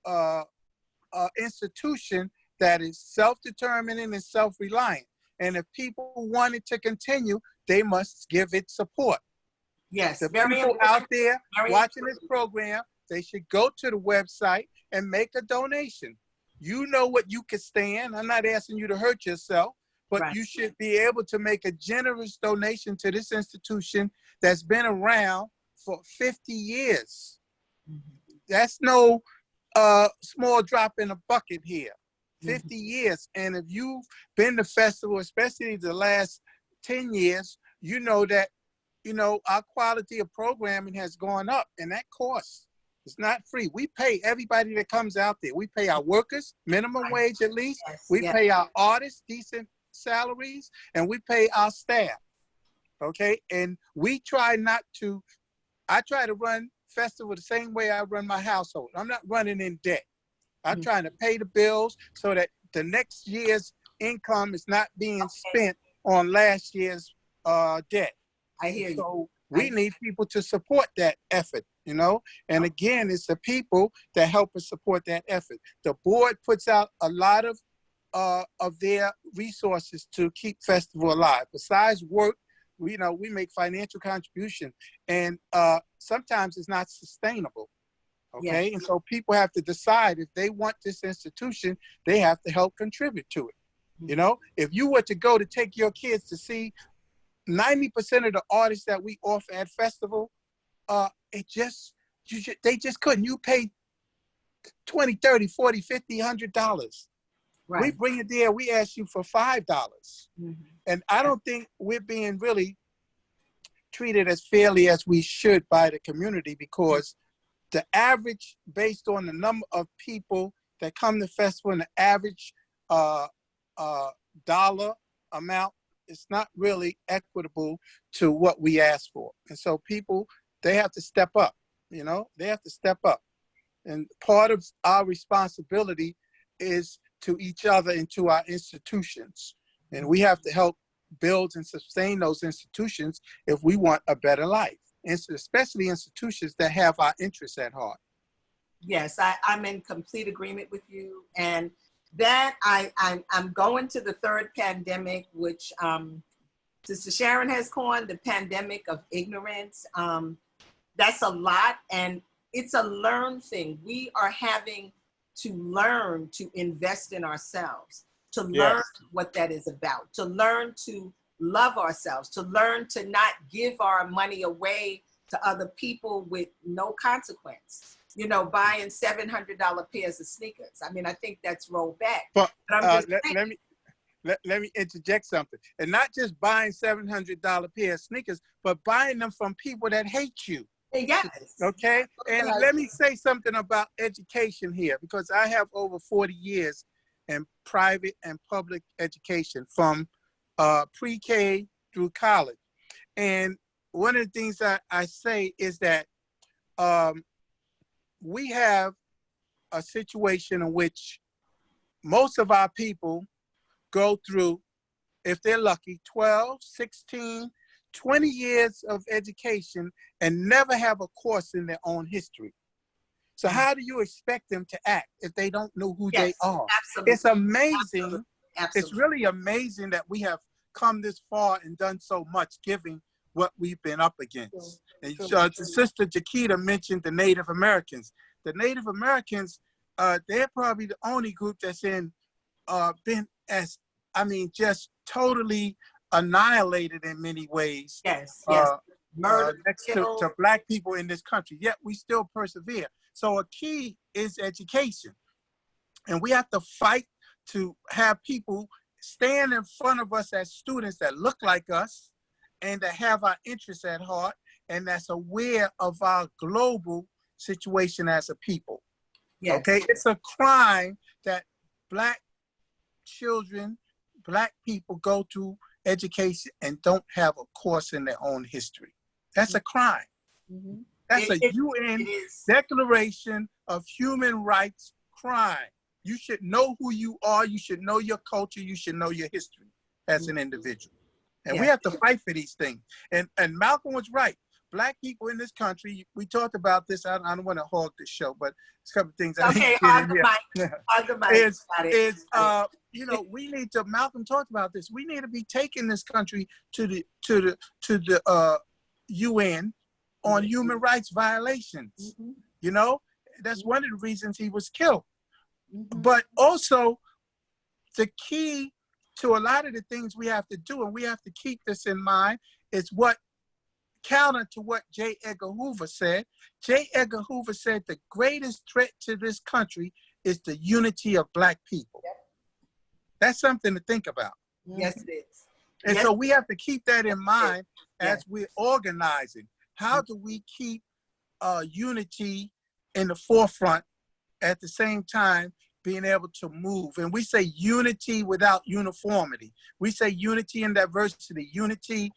institution that is self-determining and self-reliant. And if people want it to continue, they must give it support. Yes. The people out there watching this program, they should go to the website and make a donation. You know what you can stand. I'm not asking you to hurt yourself, but you should be able to make a generous donation to this institution that's been around for 50 years. That's no small drop in a bucket here. 50 years. And if you've been to festival, especially the last 10 years, you know that, you know, our quality of programming has gone up, and that costs. It's not free. We pay everybody that comes out there. We pay our workers minimum wage at least. We pay our artists decent salaries, and we pay our staff. Okay, and we try not to. I try to run festival the same way I run my household. I'm not running in debt. I'm trying to pay the bills so that the next year's income is not being spent on last year's debt. I hear you. So we need people to support that effort, you know? And again, it's the people that help us support that effort. The board puts out a lot of their resources to keep festival alive. Besides work, we make financial contribution, and sometimes it's not sustainable. Okay, and so people have to decide if they want this institution, they have to help contribute to it. You know, if you were to go to take your kids to see 90% of the artists that we offer at festival, they just couldn't. You pay $20, $30, $40, $50, $100. We bring it there, we ask you for $5. And I don't think we're being really treated as fairly as we should by the community, because the average, based on the number of people that come to festival and the average dollar amount, it's not really equitable to what we ask for. And so people, they have to step up, you know, they have to step up. And part of our responsibility is to each other and to our institutions. And we have to help build and sustain those institutions if we want a better life. And especially institutions that have our interests at heart. Yes, I'm in complete agreement with you. And that I'm going to the third pandemic, which Sister Sharon has coined the pandemic of ignorance. That's a lot, and it's a learned thing. We are having to learn to invest in ourselves, to learn what that is about, to learn to love ourselves, to learn to not give our money away to other people with no consequence. You know, buying $700 pairs of sneakers. I mean, I think that's rolled back. But I'm just let me interject something. And not just buying $700 pair of sneakers, but buying them from people that hate you. Yes. Okay? And let me say something about education here, because I have over 40 years in private and public education from pre-K through college. And one of the things I say is that we have a situation in which most of our people go through, if they're lucky, 12, 16, 20 years of education and never have a course in their own history. So how do you expect them to act if they don't know who they are? Absolutely. It's amazing. Absolutely. It's really amazing that we have come this far and done so much, given what we've been up against. And Sister Jaquita mentioned the Native Americans. The Native Americans, they're probably the only group that's been as, just totally annihilated in many ways. Yes, yes. Murdered, next to Black people in this country, yet we still persevere. So a key is education. And we have to fight to have people stand in front of us as students that look like us and that have our interests at heart and that's aware of our global situation as a people. Yes. Okay, it's a crime that Black children, Black people go to education and don't have a course in their own history. That's a crime. Mm-hmm. That's a UN Declaration of Human Rights crime. You should know who you are. You should know your culture. You should know your history as an individual. And we have to fight for these things. And Malcolm was right. Black people in this country, we talked about this. I don't want to hog this show, but it's a couple of things I need to get in here. We need to, Malcolm talked about this. We need to be taking this country to the UN on human rights violations. Mm-hmm. That's one of the reasons he was killed. Mm-hmm. But also the key to a lot of the things we have to do, and we have to keep this in mind, is what counter to what J. Edgar Hoover said. J. Edgar Hoover said the greatest threat to this country is the unity of Black people. Yep. That's something to think about. Yes, it is. And so we have to keep that in mind as we're organizing. How do we keep unity in the forefront at the same time being able to move? And we say unity without uniformity. We say unity in diversity, unity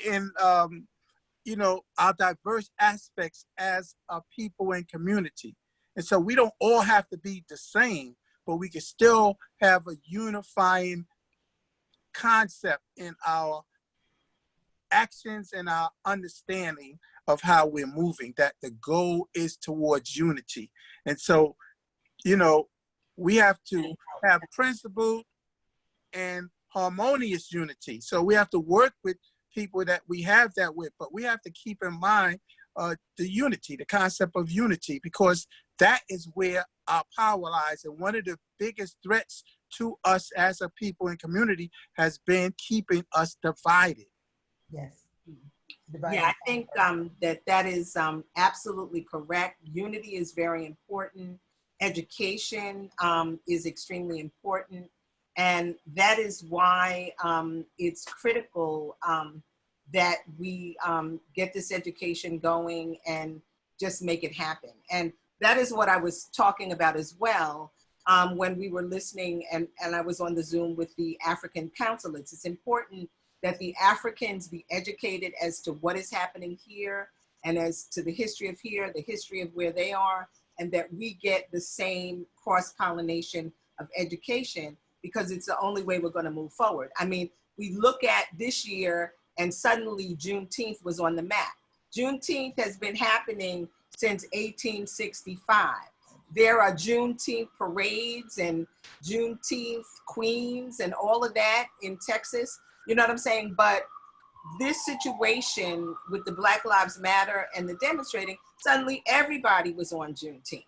in our diverse aspects as a people and community. And so we don't all have to be the same, but we can still have a unifying concept in our actions and our understanding of how we're moving, that the goal is towards unity. And so, we have to have principled and harmonious unity. So we have to work with people that we have that with, but we have to keep in mind the unity, the concept of unity, because that is where our power lies. And one of the biggest threats to us as a people and community has been keeping us divided. Yes. Yeah, I think that is absolutely correct. Unity is very important. Education is extremely important. And that is why it's critical that we get this education going and just make it happen. And that is what I was talking about as well when we were listening and I was on the Zoom with the African consulates. It's important that the Africans be educated as to what is happening here and as to the history of here, the history of where they are, and that we get the same cross-pollination of education, because it's the only way we're going to move forward. I mean, we look at this year and suddenly Juneteenth was on the map. Juneteenth has been happening since 1865. There are Juneteenth parades and Juneteenth queens and all of that in Texas. You know what I'm saying? But this situation with the Black Lives Matter and the demonstrating, suddenly everybody was on Juneteenth.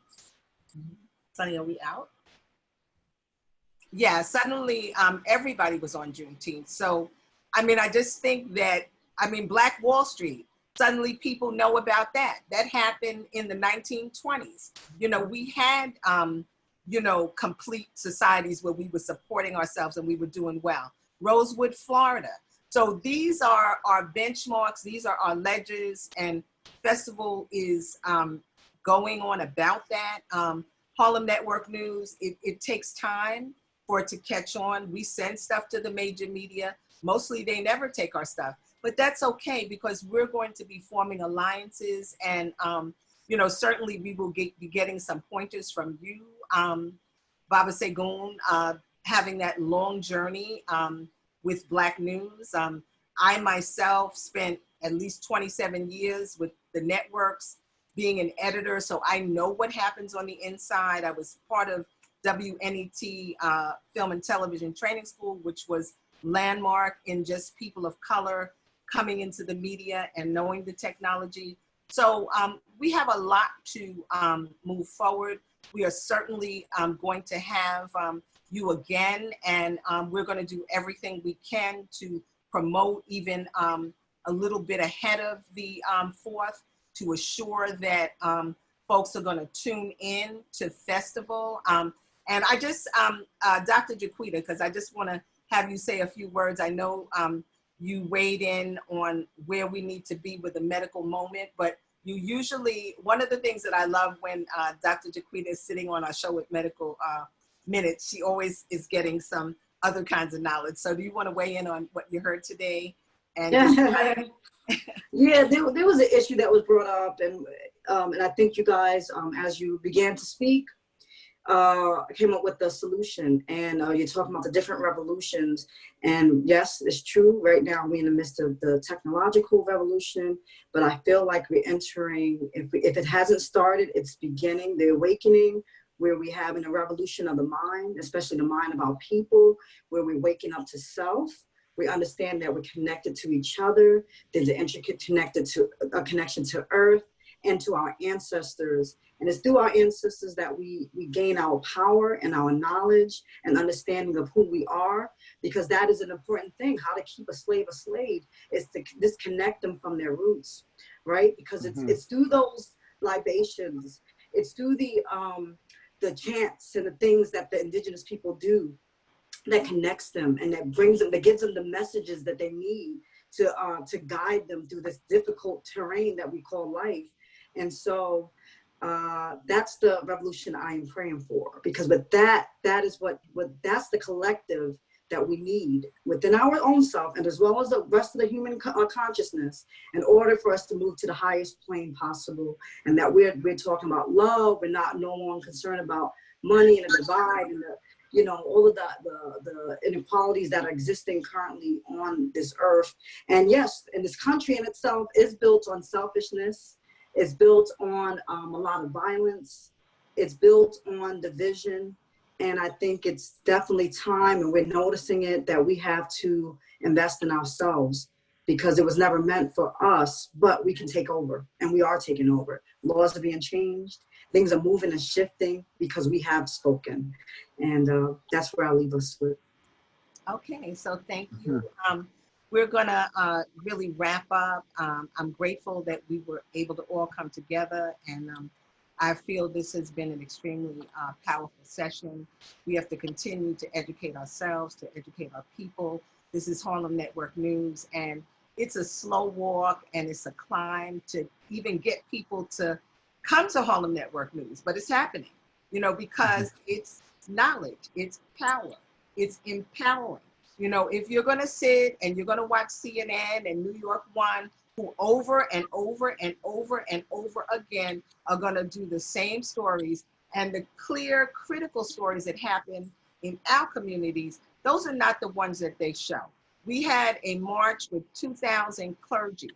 Sonny, are we out? Yeah, suddenly everybody was on Juneteenth. So, I mean, I just think that, Black Wall Street, suddenly people know about that. That happened in the 1920s. We had complete societies where we were supporting ourselves and we were doing well. Rosewood, Florida. So these are our benchmarks. These are our ledgers, and festival is going on about that. Harlem Network News, it takes time for it to catch on. We send stuff to the major media. Mostly they never take our stuff, but that's okay because we're going to be forming alliances, and certainly we will be getting some pointers from you, Baba Segun, having that long journey with Black News. I myself spent at least 27 years with the networks, being an editor, so I know what happens on the inside. I was part of WNET Film and Television Training School, which was landmark in just people of color coming into the media and knowing the technology. So we have a lot to move forward. We are certainly going to have you again, and we're going to do everything we can to promote even a little bit ahead of the 4th to assure that folks are going to tune in to festival. And I just, Dr. Jaquita, because I just want to have you say a few words. I know you weighed in on where we need to be with the medical moment, but you usually, one of the things that I love when Dr. Jaquita is sitting on our show with Medical Minutes, she always is getting some other kinds of knowledge. So do you want to weigh in on what you heard today? And yeah, there was an issue that was brought up, and I think you guys, as you began to speak, came up with the solution. And you're talking about the different revolutions. And yes, it's true. Right now, we're in the midst of the technological revolution, but I feel like we're entering, if it hasn't started, it's beginning, the awakening, where we're having a revolution of the mind, especially the mind of our people, where we're waking up to self. We understand that we're connected to each other. There's an intricate connection to Earth and to our ancestors. And it's through our ancestors that we gain our power and our knowledge and understanding of who we are, because that is an important thing. How to keep a slave is to disconnect them from their roots, right? Because it's through those libations, it's through the chants and the things that the indigenous people do that connects them and that brings them, that gives them the messages that they need to guide them through this difficult terrain that we call life. And so that's the revolution I am praying for, because with that is what that's the collective that we need within our own self, and as well as the rest of the human consciousness, in order for us to move to the highest plane possible. And that we're talking about love. We're no longer concerned about money and the divide and all of the inequalities that are existing currently on this earth. And yes, and this country in itself is built on selfishness. It's built on a lot of violence. It's built on division. And I think it's definitely time, and we're noticing it, that we have to invest in ourselves, because it was never meant for us, but we can take over, and we are taking over. Laws are being changed. Things are moving and shifting because we have spoken. And that's where I'll leave us with. Okay, so thank you. We're gonna really wrap up. I'm grateful that we were able to all come together, and I feel this has been an extremely powerful session. We have to continue to educate ourselves, to educate our people. This is Harlem Network News, and it's a slow walk and it's a climb to even get people to come to Harlem Network News, but it's happening, because it's knowledge, it's power, it's empowering. If you're gonna sit and you're gonna watch CNN and New York One, who over and over and over and over again are gonna do the same stories, and the clear, critical stories that happen in our communities, those are not the ones that they show. We had a march with 2,000 clergy,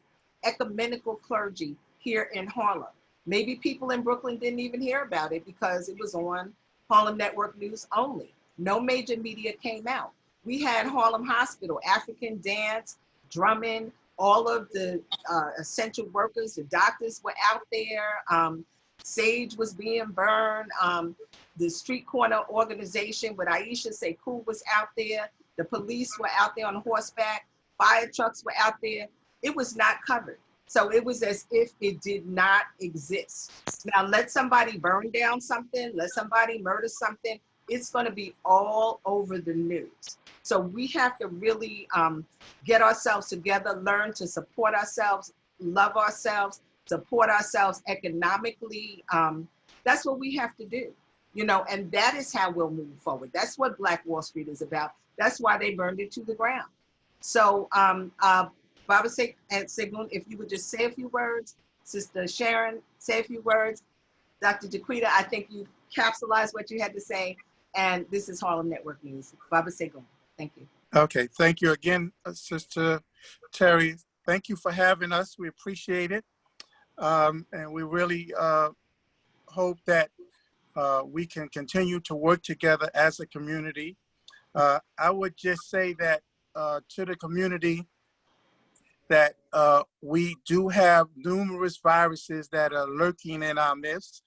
ecumenical clergy here in Harlem. Maybe people in Brooklyn didn't even hear about it because it was on Harlem Network News only. No major media came out. We had Harlem Hospital, African dance, drumming, all of the essential workers, the doctors were out there. Sage was being burned. The Street Corner organization with Aisha Sekou was out there. The police were out there on horseback. Fire trucks were out there. It was not covered. So it was as if it did not exist. Now, let somebody burn down something, let somebody murder something, it's going to be all over the news. So we have to really get ourselves together, learn to support ourselves, love ourselves, support ourselves economically. That's what we have to do, you know, and that is how we'll move forward. That's what Black Wall Street is about. That's why they burned it to the ground. So Baba and Segun, if you would just say a few words. Sister Sharon, say a few words. Dr. Jaquita, I think you capsulized what you had to say. And this is Harlem Network News. Baba Segun, thank you. Okay, thank you again, Sister Terry. Thank you for having us. We appreciate it. And we really hope that we can continue to work together as a community. I would just say that to the community, that we do have numerous viruses that are lurking in our midst.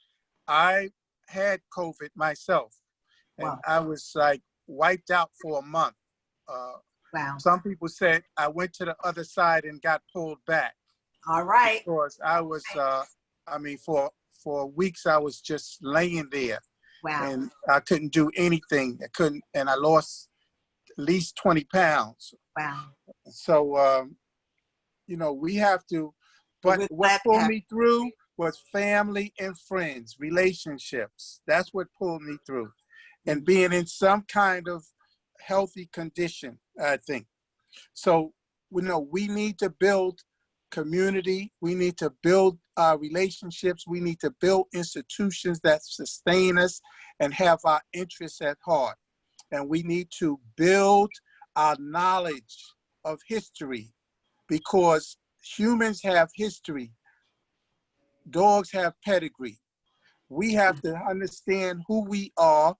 I had COVID myself, and Wow. I was like wiped out for a month. Wow. Some people said I went to the other side and got pulled back. All right. Because I was, I mean, for weeks I was just laying there. Wow. And I couldn't do anything. I couldn't, and I lost at least 20 pounds. Wow. So, you know, we have to, but what pulled me through was family and friends, relationships. That's what pulled me through. And being in some kind of healthy condition, I think. So, you know, we need to build community. We need to build relationships. We need to build institutions that sustain us and have our interests at heart. And we need to build our knowledge of history, because humans have history. Dogs have pedigree. We have to understand who we are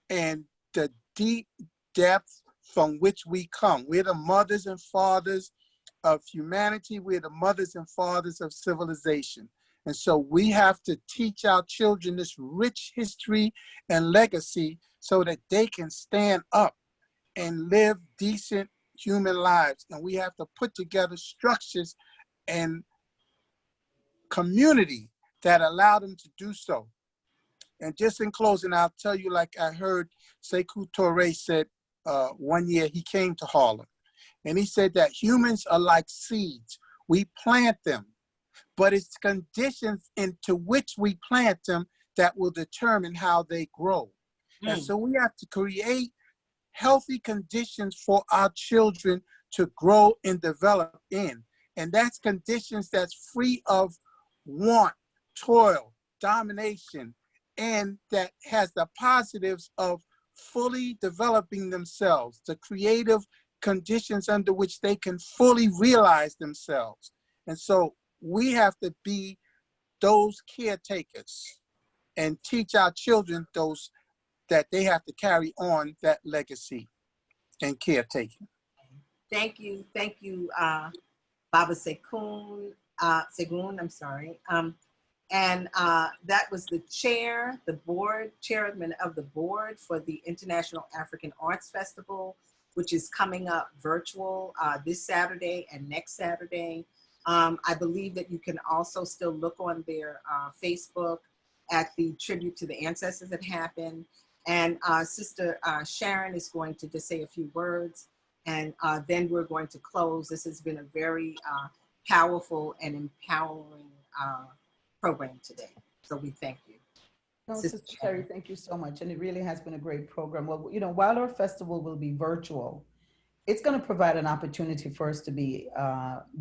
and the deep depth from which we come. We're the mothers and fathers of humanity. We're the mothers and fathers of civilization. And so we have to teach our children this rich history and legacy so that they can stand up and live decent human lives. And we have to put together structures and community that allow them to do so. And just in closing, I'll tell you, like I heard Sekou Touré said one year, he came to Harlem. And he said that humans are like seeds. We plant them, but it's conditions into which we plant them that will determine how they grow. And so we have to create healthy conditions for our children to grow and develop in. And that's conditions that's free of want, toil, domination, and that has the positives of fully developing themselves, the creative conditions under which they can fully realize themselves. And so we have to be those caretakers and teach our children those that they have to carry on that legacy and caretaking. Thank you, Baba Segun, I'm sorry. And that was the chairman of the board for the International African Arts Festival, which is coming up virtual this Saturday and next Saturday. I believe that you can also still look on their Facebook at the tribute to the ancestors that happened. And Sister Sharon is going to just say a few words, and then we're going to close. This has been a very powerful and empowering program today. So we thank you. No, Sister Terry, thank you so much. And it really has been a great program. Well, you know, while our festival will be virtual, it's going to provide an opportunity for us to be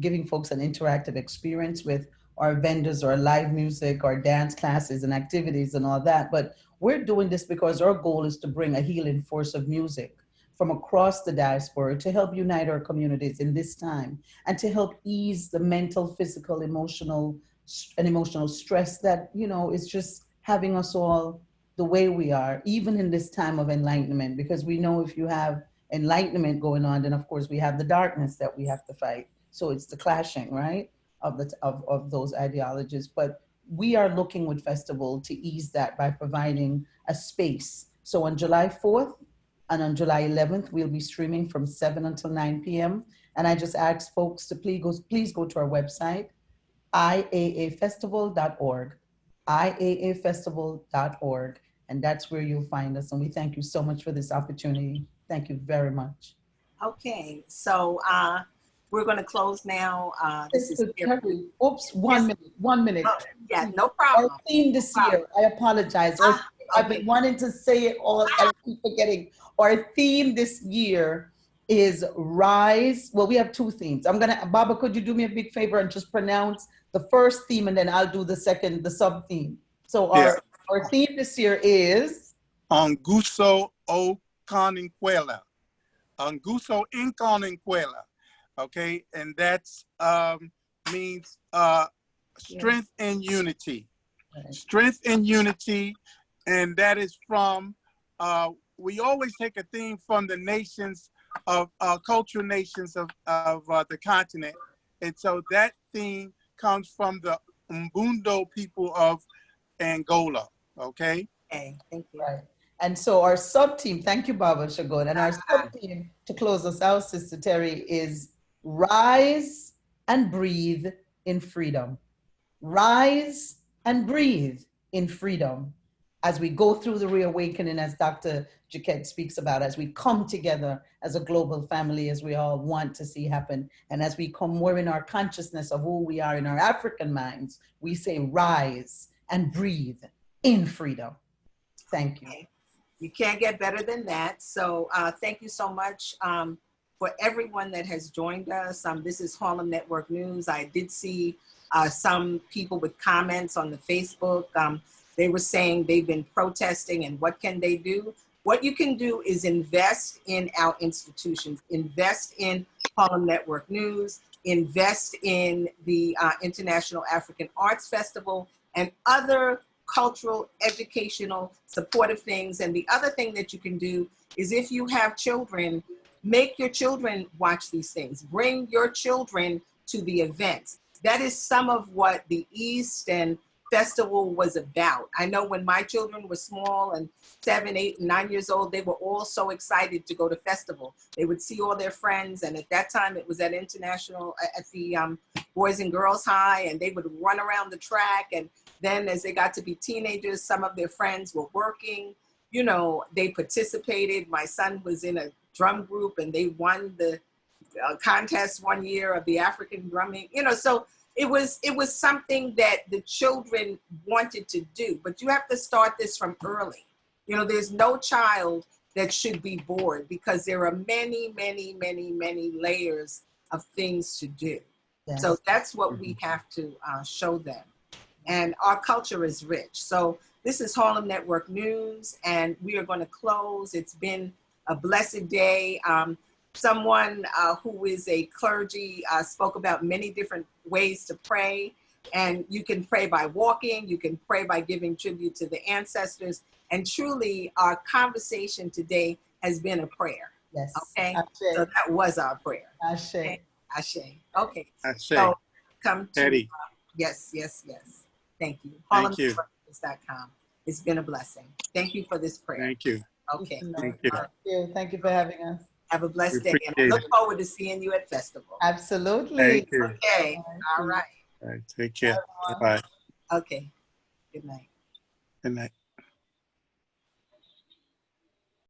giving folks an interactive experience with our vendors, our live music, our dance classes and activities and all that. But we're doing this because our goal is to bring a healing force of music from across the diaspora to help unite our communities in this time and to help ease the mental, physical, emotional stress that, you know, is just having us all the way we are, even in this time of enlightenment, because we know if you have enlightenment going on, then of course we have the darkness that we have to fight. So it's the clashing, right, of those ideologies. But we are looking with Festival to ease that by providing a space. So on July 4th and on July 11th, we'll be streaming from 7 until 9 p.m. And I just ask folks to please go to our website, iaafestival.org, iaafestival.org, and that's where you'll find us. And we thank you so much for this opportunity. Thank you very much. Okay, so we're going to close now. This is Terry, oops, one minute. Oh, yeah, no Our problem. theme this year, I apologize. I've been wanting to say it all and I keep forgetting. Our theme this year is Rise. Well, we have two themes. Baba, could you do me a big favor and just pronounce the first theme and then I'll do the second, the sub theme. So our theme this year is Anguso o Caninquela. Anguso in Caninquela. Okay, and that's means strength and unity. Right. Strength and unity, and that is from, we always take a theme from the nations of cultural nations of the continent. And so that theme comes from the Umbundo people of Angola, okay? Okay, thank you. Right. And so our sub-team, thank you, Baba Shagun, and our sub-team to close us out, Sister Terry, is Rise and Breathe in Freedom. Rise and breathe in freedom as we go through the reawakening, as Dr. Jaquette speaks about, as we come together as a global family, as we all want to see happen. And as we come more in our consciousness of who we are in our African minds, we say rise and breathe in freedom. Thank you. Okay. You can't get better than that. So thank you so much for everyone that has joined us. This is Harlem Network News. I did see some people with comments on the Facebook. They were saying they've been protesting and what can they do? What you can do is invest in our institutions, invest in Harlem Network News, invest in the International African Arts Festival and other cultural, educational, supportive things. And the other thing that you can do is if you have children, make your children watch these things. Bring your children to the events. That is some of what the East and Festival was about. I know when my children were small and 7, 8, and 9 years old, they were all so excited to go to Festival. They would see all their friends, and at that time it was at International, at the Boys and Girls High, and they would run around the track. And then as they got to be teenagers, some of their friends were working. You know, they participated. My son was in a drum group, and they won the contest one year of the African drumming. You know, so it was something that the children wanted to do, but you have to start this from early. You know, there's no child that should be bored because there are many, many, many, many layers of things to do. Yes. So that's what we have to show them. And our culture is rich. So this is Harlem Network News, and we are going to close. It's been a blessed day. Someone who is a clergy spoke about many different ways to pray. And you can pray by walking, you can pray by giving tribute to the ancestors. And truly, our conversation today has been a prayer. Yes. Okay. Ashe. So that was our prayer. Ashe. Okay. Ashe. Okay. Ashe. So come to Eddie. Yes, yes, yes. Thank you. Thank you. HarlemNetworkNews.com. It's been a blessing. Thank you for this prayer. Thank you. Okay. Thank you. Thank you. Thank you for having us. Have a blessed day. And I appreciate look it. forward to seeing you at Festival. Absolutely. Thank you. Okay. All right. All right. Take care. Bye. Okay. Good night. Good night.